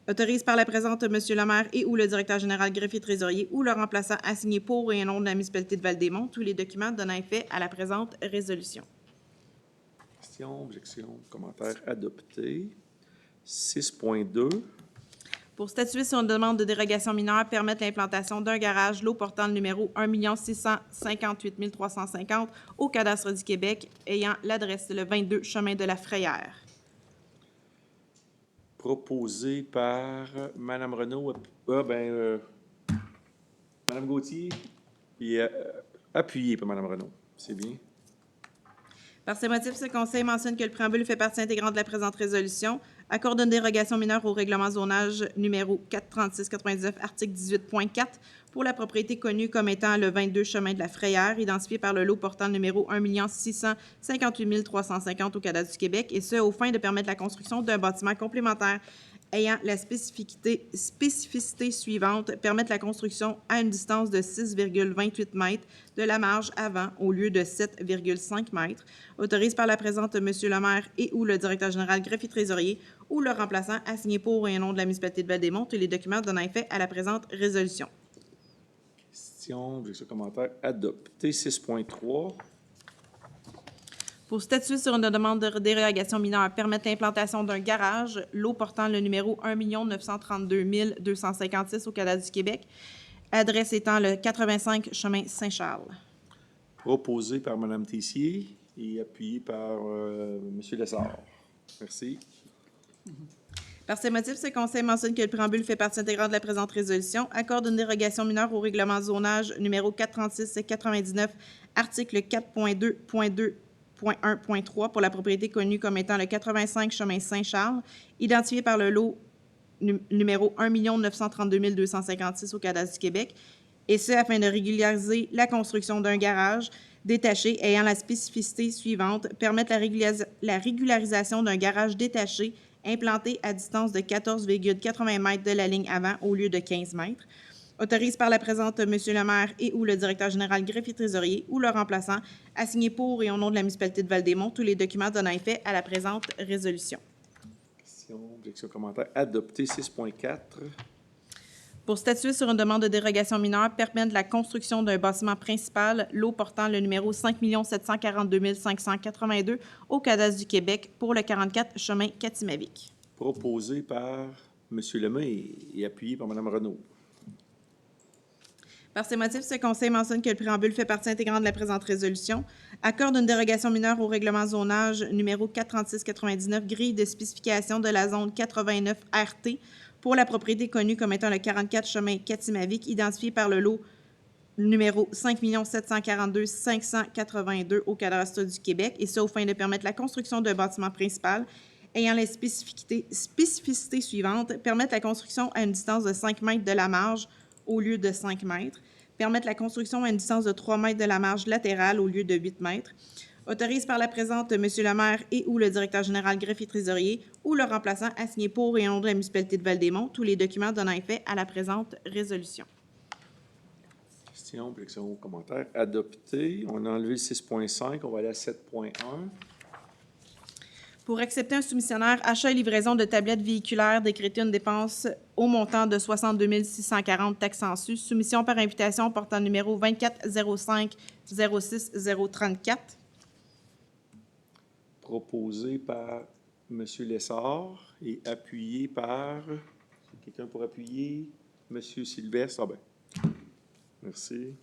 A: Autorise par la présente M. le maire et ou le directeur général, greffier, trésorier ou le remplaçant à signer pour et au nom de la municipalité de Val-des-Monts tous les documents donnant effet à la présente résolution.
B: Questions, objections, commentaires adoptés. 6.2.
A: Pour statuer sur une demande de dérogation mineure, permettre l'implantation d'un garage, lot portant le numéro 1 658 350 au cadastre du Québec, ayant l'adresse le 22 chemin de la Frayère.
B: Proposé par Mme Renaud, Mme Gauthier, et appuyé par Mme Renaud. C'est bien.
A: Par ces motifs, ce Conseil mentionne que le préambule fait partie intégrante de la présente résolution, accorde une dérogation mineure au règlement zonage numéro 436-99, article 18.4, pour la propriété connue comme étant le 22 chemin de la Frayère, identifié par le lot portant le numéro 1 658 350 au cadastre du Québec, et ce, aux fins de permettre la construction d'un bâtiment complémentaire ayant la spécificité suivante permettent la construction à une distance de 6,28 mètres de la marge avant au lieu de 7,5 mètres, autorise par la présente M. le maire et ou le directeur général greffier trésorier ou le remplaçant à signer pour et au nom de la municipalité de Val-des-Monts tous les documents donnant effet à la présente résolution.
B: Question, objection, commentaire, adopté. 6.3.
A: Pour statuer sur une demande de dérogation mineure permettre l'implantation d'un garage, lot portant le numéro 1 932 256 au cadastre du Québec, adresse étant le 85 chemin Saint-Charles.
B: Proposé par Mme Tessier et appuyé par M. Lessard. Merci.
A: Par ces motifs, ce conseil mentionne que le préambule fait partie intégrante de la présente résolution, accorde une dérogation mineure au règlement de zonage numéro 436-99, article 4.2.2.1.3 pour la propriété connue comme étant le 85 chemin Saint-Charles, identifié par le lot numéro 1 932 256 au cadastre du Québec, et ce afin de régulariser la construction d'un garage détaché ayant la spécificité suivante, permettre la régularisation d'un garage détaché implanté à distance de 14,80 mètres de la ligne avant au lieu de 15 mètres, autorise par la présente M. le maire et ou le directeur général greffier trésorier ou le remplaçant à signer pour et au nom de la municipalité de Val-des-Monts tous les documents donnant effet à la présente résolution.
B: Question, objection, commentaire, adopté. 6.4.
A: Pour statuer sur une demande de dérogation mineure permettre la construction d'un bâtiment principal, lot portant le numéro 5 742 582 au cadastre du Québec pour le 44 chemin Katimavik.
B: Proposé par M. Lemay et appuyé par Mme Renaud.
A: Par ces motifs, ce conseil mentionne que le préambule fait partie intégrante de la présente résolution, accorde une dérogation mineure au règlement zonage numéro 436-99, grille de spécification de la zone 89 RT pour la propriété connue comme étant le 44 chemin Katimavik, identifié par le lot numéro 5 742 582 au cadastre du Québec, et ce, aux fins de permettre la construction d'un bâtiment principal ayant les spécificités suivantes, permettre la construction à une distance de 5 mètres de la marge au lieu de 5 mètres, permettre la construction à une distance de 3 mètres de la marge latérale au lieu de 8 mètres, autorise par la présente M. le maire et ou le directeur général greffier trésorier ou le remplaçant à signer pour et au nom de la municipalité de Val-des-Monts tous les documents donnant effet à la présente résolution.
B: Question, objection, commentaire, adopté. On a enlevé le 6.5, on va aller à 7.1.
A: Pour accepter un soumissionnaire, achat et livraison de tablettes véhiculaires, décréter une dépense au montant de 62 640 taxes en sus. Soumission par imputation portant numéro 2405 06 034.
B: Proposé par M. Lessard et appuyé par... Quelqu'un pour appuyer? M. Sylvestre? Ah ben. Merci.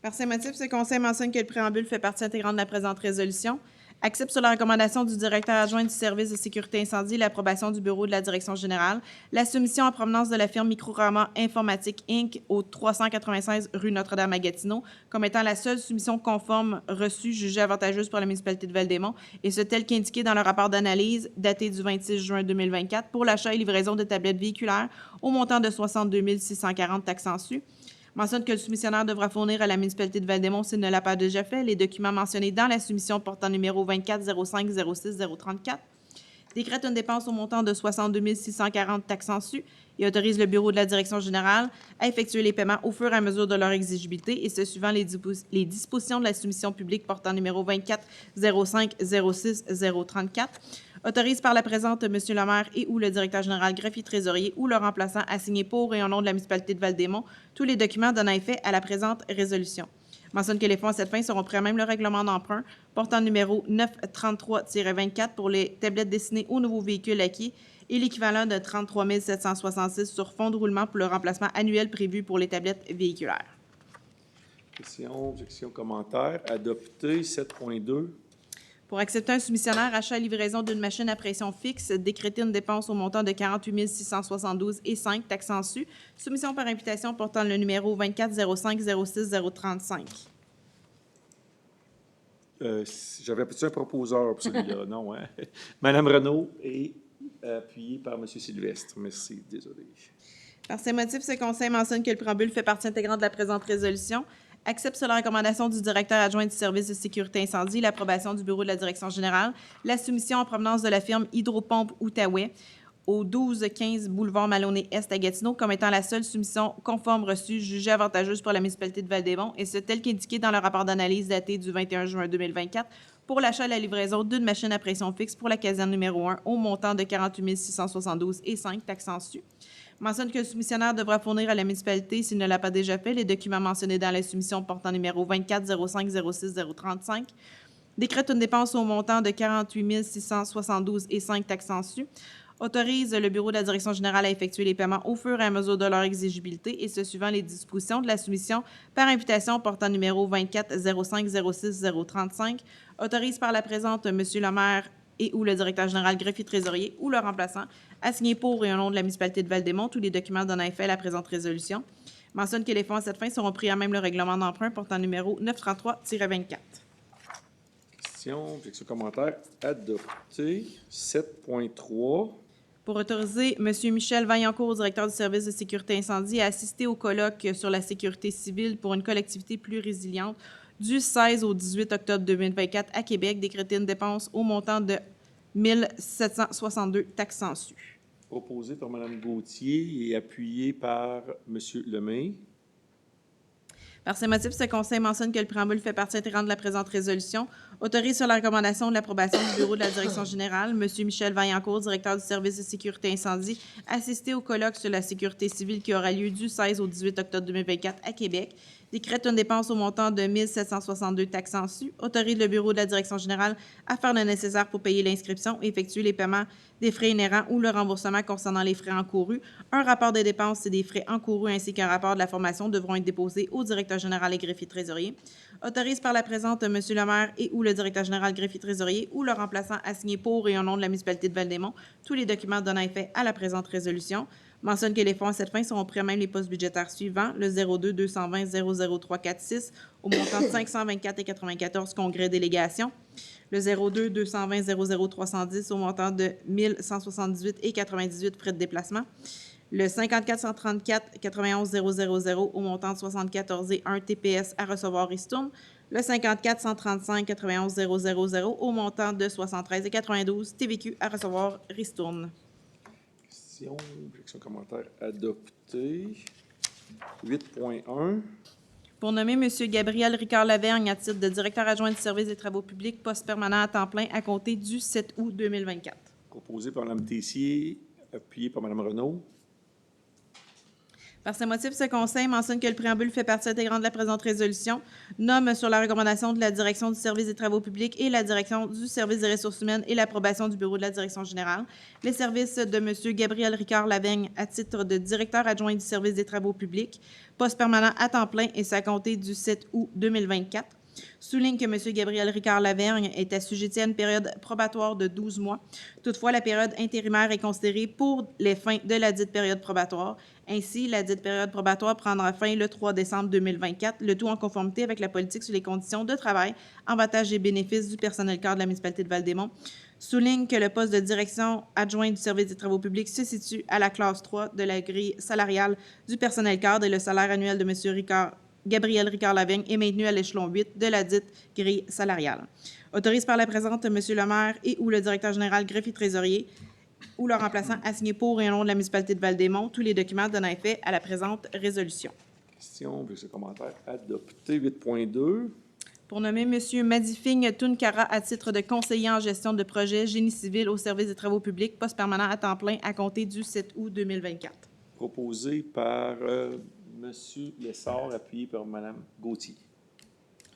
A: Par ces motifs, ce conseil mentionne que le préambule fait partie intégrante de la présente résolution, accepte sur la recommandation du directeur adjoint du service de sécurité incendie l'approbation du bureau de la direction générale, la soumission en provenance de la firme Microrama Informatique Inc. au 396 rue Notre-Dame à Gatineau comme étant la seule soumission conforme reçue jugée avantageuse pour la municipalité de Val-des-Monts, et ce tel qu'indiqué dans le rapport d'analyse daté du 26 juin 2024 pour l'achat et livraison de tablettes véhiculaires au montant de 62 640 taxes en sus. Mentionne que le soumissionnaire devra fournir à la municipalité de Val-des-Monts, s'il ne l'a pas déjà fait, les documents mentionnés dans la soumission portant numéro 2405 06 034. Décrète une dépense au montant de 62 640 taxes en sus et autorise le bureau de la direction générale à effectuer les paiements au fur et à mesure de leur exigibilité, et ce suivant les dispositions de la soumission publique portant numéro 2405 06 034. Autorise par la présente M. le maire et ou le directeur général greffier trésorier ou le remplaçant à signer pour et au nom de la municipalité de Val-des-Monts tous les documents donnant effet à la présente résolution. Mentionne que les fonds à cette fin seront pris à même le règlement d'emprunt portant numéro 933-24 pour les tablettes destinées aux nouveaux véhicules acquis et l'équivalent de 33 766 sur fonds de roulement pour le remplacement annuel prévu pour les tablettes véhiculaires.
B: Question, objection, commentaire, adopté. 7.2.
A: Pour accepter un soumissionnaire, achat et livraison d'une machine à pression fixe, décréter une dépense au montant de 48 672 et 5 taxes en sus. Soumission par imputation portant le numéro 2405 06 035.
B: J'avais peut-être un proposeur pour celui-là, non, hein? Mme Renaud et appuyé par M. Sylvestre. Merci, désolé.
A: Par ces motifs, ce conseil mentionne que le préambule fait partie intégrante de la présente résolution, accepte sur la recommandation du directeur adjoint du service de sécurité incendie l'approbation du bureau de la direction générale, la soumission en provenance de la firme Hydropompe Outaouais au 12-15 boulevard Maloney-Est à Gatineau comme étant la seule soumission conforme reçue jugée avantageuse pour la municipalité de Val-des-Monts, et ce tel qu'indiqué dans le rapport d'analyse daté du 21 juin 2024 pour l'achat et la livraison d'une machine à pression fixe pour la caserne numéro 1 au montant de 48 672,05 taxes su. Mentionne que le soumissionnaire devra fournir à la municipalité, s'il ne l'a pas déjà fait, les documents mentionnés dans la soumission portant numéro 24 05 06 035, décrète une dépense au montant de 48 672,05 taxes su, autorise le bureau de la direction générale à effectuer les paiements au fur et à mesure de leur exigibilité et ce suivant les dispositions de la soumission par invitation portant numéro 24 05 06 035, autorise par la présente M. le maire et ou le directeur général greffier trésorier ou le remplaçant à signer pour et au nom de la municipalité de Val-des-Monts tous les documents donnant effet à la présente résolution. Mentionne que les fonds à cette fin seront pris à même le règlement d'emprunt portant numéro 933-24.
B: Question, objection, commentaire, adopté. 7.3.
A: Pour autoriser M. Michel Vaillancourt, directeur du service de sécurité incendie, à assister au colloque sur la sécurité civile pour une collectivité plus résiliente du 16 au 18 octobre 2024 à Québec, décréter une dépense au montant de 1 762 taxes su.
B: Proposé par Mme Gauthier et appuyé par M. Lemay.
A: Par ces motifs, ce Conseil mentionne que le préambule fait partie intégrante de la présente résolution, autorise sur la recommandation de l'approbation du bureau de la direction générale, M. Michel Vaillancourt, directeur du service de sécurité incendie, assister au colloque sur la sécurité civile qui aura lieu du 16 au 18 octobre 2024 à Québec, décrète une dépense au montant de 1 762 taxes su, autorise le bureau de la direction générale à faire le nécessaire pour payer l'inscription et effectuer les paiements des frais inhérents ou le remboursement concernant les frais encourus. Un rapport des dépenses et des frais encourus ainsi qu'un rapport de la formation devront être déposés au directeur général et greffier trésorier. Autorise par la présente M. le maire et ou le directeur général greffier trésorier ou le remplaçant à signer pour et au nom de la municipalité de Val-des-Monts tous les documents donnant effet à la présente résolution. Mentionne que les fonds à cette fin seront pris à même les postes budgétaires suivants, le 02 220 00346 au montant de 524,94 congrès délégation, le 02 220 00310 au montant de 1178,98 frais de déplacement, le 54 134 91 000 au montant de 74,1 TPS à recevoir ristourne, le 54 135 91 000 au montant de 73,92 TVQ à recevoir ristourne.
B: Objection, commentaire adopté. 8.1.
A: Pour nommer M. Gabriel Ricard-Lavergne à titre de directeur adjoint du service des travaux publics, poste permanent à temps plein à compter du 7 août 2024.
B: Proposé par Mme Tessier, appuyé par Mme Renaud.
A: Par ces motifs, ce Conseil mentionne que le préambule fait partie intégrante de la présente résolution, nomme sur la recommandation de la Direction du service des travaux publics et la Direction du service des ressources humaines et l'approbation du bureau de la Direction générale, les services de M. Gabriel Ricard-Lavergne à titre de directeur adjoint du service des travaux publics, poste permanent à temps plein et à compter du 7 août 2024. Souligne que M. Gabriel Ricard-Lavergne est assujetti à une période probatoire de 12 mois. Toutefois, la période intérimaire est considérée pour les fins de la dite période probatoire. Ainsi, la dite période probatoire prendra fin le 3 décembre 2024, le tout en conformité avec la politique sur les conditions de travail, avantages et bénéfices du personnel cadre de la municipalité de Val-des-Monts. Souligne que le poste de direction adjoint du service des travaux publics se situe à la classe 3 de la grille salariale du personnel cadre et le salaire annuel de M. Gabriel Ricard-Lavergne est maintenu à l'échelon 8 de la dite grille salariale. Autorise par la présente M. le maire et ou le directeur général greffier trésorier ou leur remplaçant à signer pour et au nom de la municipalité de Val-des-Monts tous les documents donnant effet à la présente résolution.
B: Question, objection, commentaire adopté. 8.2.
A: Pour nommer M. Madifing Tunkara à titre de conseiller en gestion de projet génie civil au service des travaux publics, poste permanent à temps plein à compter du 7 août 2024.
B: Proposé par M. Lessard, appuyé par Mme Gauthier.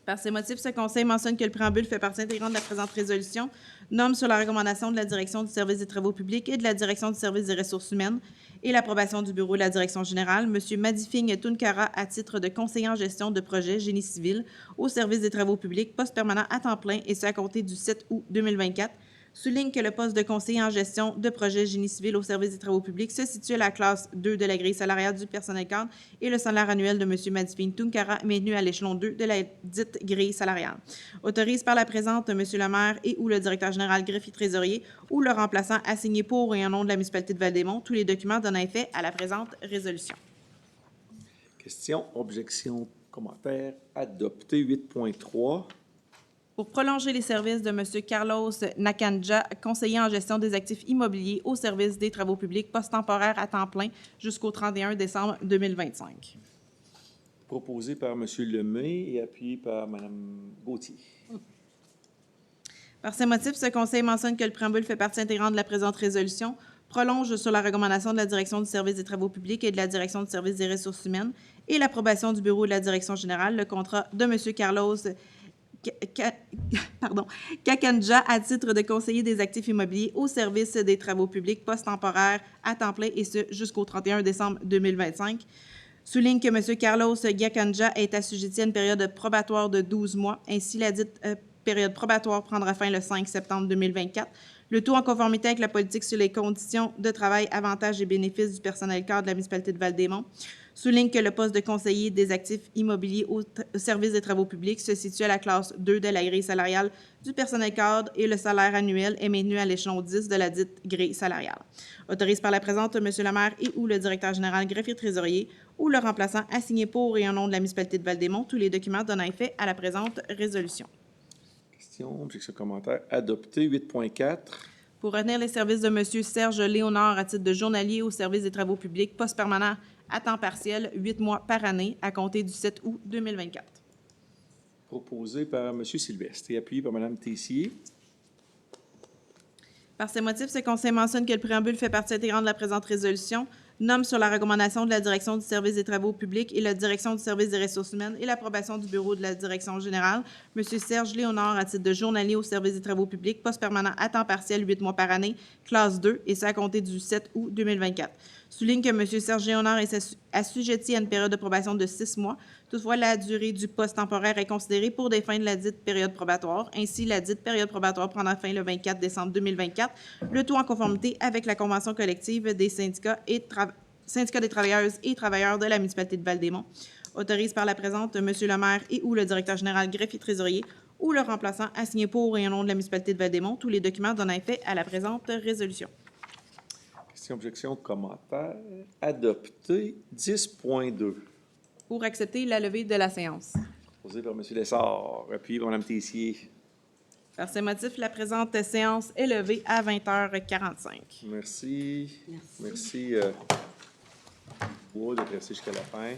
A: Par ces motifs, ce Conseil mentionne que le préambule fait partie intégrante de la présente résolution, nomme sur la recommandation de la Direction du service des travaux publics et de la Direction du service des ressources humaines et l'approbation du bureau de la Direction générale, M. Madifing Tunkara à titre de conseiller en gestion de projet génie civil au service des travaux publics, poste permanent à temps plein et ce à compter du 7 août 2024. Souligne que le poste de conseiller en gestion de projet génie civil au service des travaux publics se situe à la classe 2 de la grille salariale du personnel cadre et le salaire annuel de M. Madifing Tunkara maintenu à l'échelon 2 de la dite grille salariale. Autorise par la présente M. le maire et ou le directeur général greffier trésorier ou le remplaçant à signer pour et en nom de la municipalité de Val-des-Monts tous les documents donnant effet à la présente résolution.
B: Question, objection, commentaire adopté. 8.3.
A: pour prolonger les services de M. Carlos Nakanja, conseiller en gestion des actifs immobiliers au service des travaux publics, poste temporaire à temps plein jusqu'au 31 décembre 2025.
B: Proposé par M. Lemay et appuyé par Mme Gauthier.
A: Par ces motifs, ce conseil mentionne que le préambule fait partie intégrante de la présente résolution, prolonge sur la recommandation de la Direction du service des travaux publics et de la Direction du service des ressources humaines et l'approbation du bureau de la Direction générale, le contrat de M. Carlos Nakanja à titre de conseiller des actifs immobiliers au service des travaux publics, poste temporaire à temps plein, et ce jusqu'au 31 décembre 2025. Souligne que M. Carlos Nakanja est assujetti à une période probatoire de 12 mois. Ainsi, la dite période probatoire prendra fin le 5 septembre 2024. Le tout en conformité avec la politique sur les conditions de travail, avantages et bénéfices du personnel cadre de la municipalité de Val-des-Monts. Souligne que le poste de conseiller des actifs immobiliers au service des travaux publics se situe à la classe 2 de la grille salariale du personnel cadre et le salaire annuel est maintenu à l'échelon 10 de la dite grille salariale. Autorise par la présente M. le maire et ou le directeur général, greffier trésorier ou le remplaçant à signer pour et en nom de la municipalité de Val-des-Monts tous les documents donnant effet à la présente résolution.
B: Question, objection, commentaire. Adopté. 8.4.
A: Pour retenir les services de M. Serge Léonard à titre de journalier au service des travaux publics, poste permanent à temps partiel, 8 mois par année, à compter du 7 août 2024.
B: Proposé par M. Sylvestre et appuyé par Mme Tessier.
A: Par ces motifs, ce conseil mentionne que le préambule fait partie intégrante de la présente résolution, nomme sur la recommandation de la Direction du service des travaux publics et la Direction du service des ressources humaines et l'approbation du bureau de la Direction générale, M. Serge Léonard à titre de journalier au service des travaux publics, poste permanent à temps partiel, 8 mois par année, classe 2, et ça à compter du 7 août 2024. Souligne que M. Serge Léonard est assujetti à une période de probation de 6 mois. Toutefois, la durée du poste temporaire est considérée pour des fins de la dite période probatoire. Ainsi, la dite période probatoire prendra fin le 24 décembre 2024, le tout en conformité avec la convention collective des syndicats des travailleuses et travailleurs de la municipalité de Val-des-Monts. Autorise par la présente M. le maire et ou le directeur général, greffier trésorier ou le remplaçant à signer pour et en nom de la municipalité de Val-des-Monts tous les documents donnant effet à la présente résolution.
B: Question, objection, commentaire. Adopté. 10.2.
A: Pour accepter la levée de la séance.
B: Proposé par M. Lessard, appuyé par Mme Tessier.
A: Par ces motifs, la présente séance est levée à 20h45.
B: Merci. Merci. De rester jusqu'à la fin.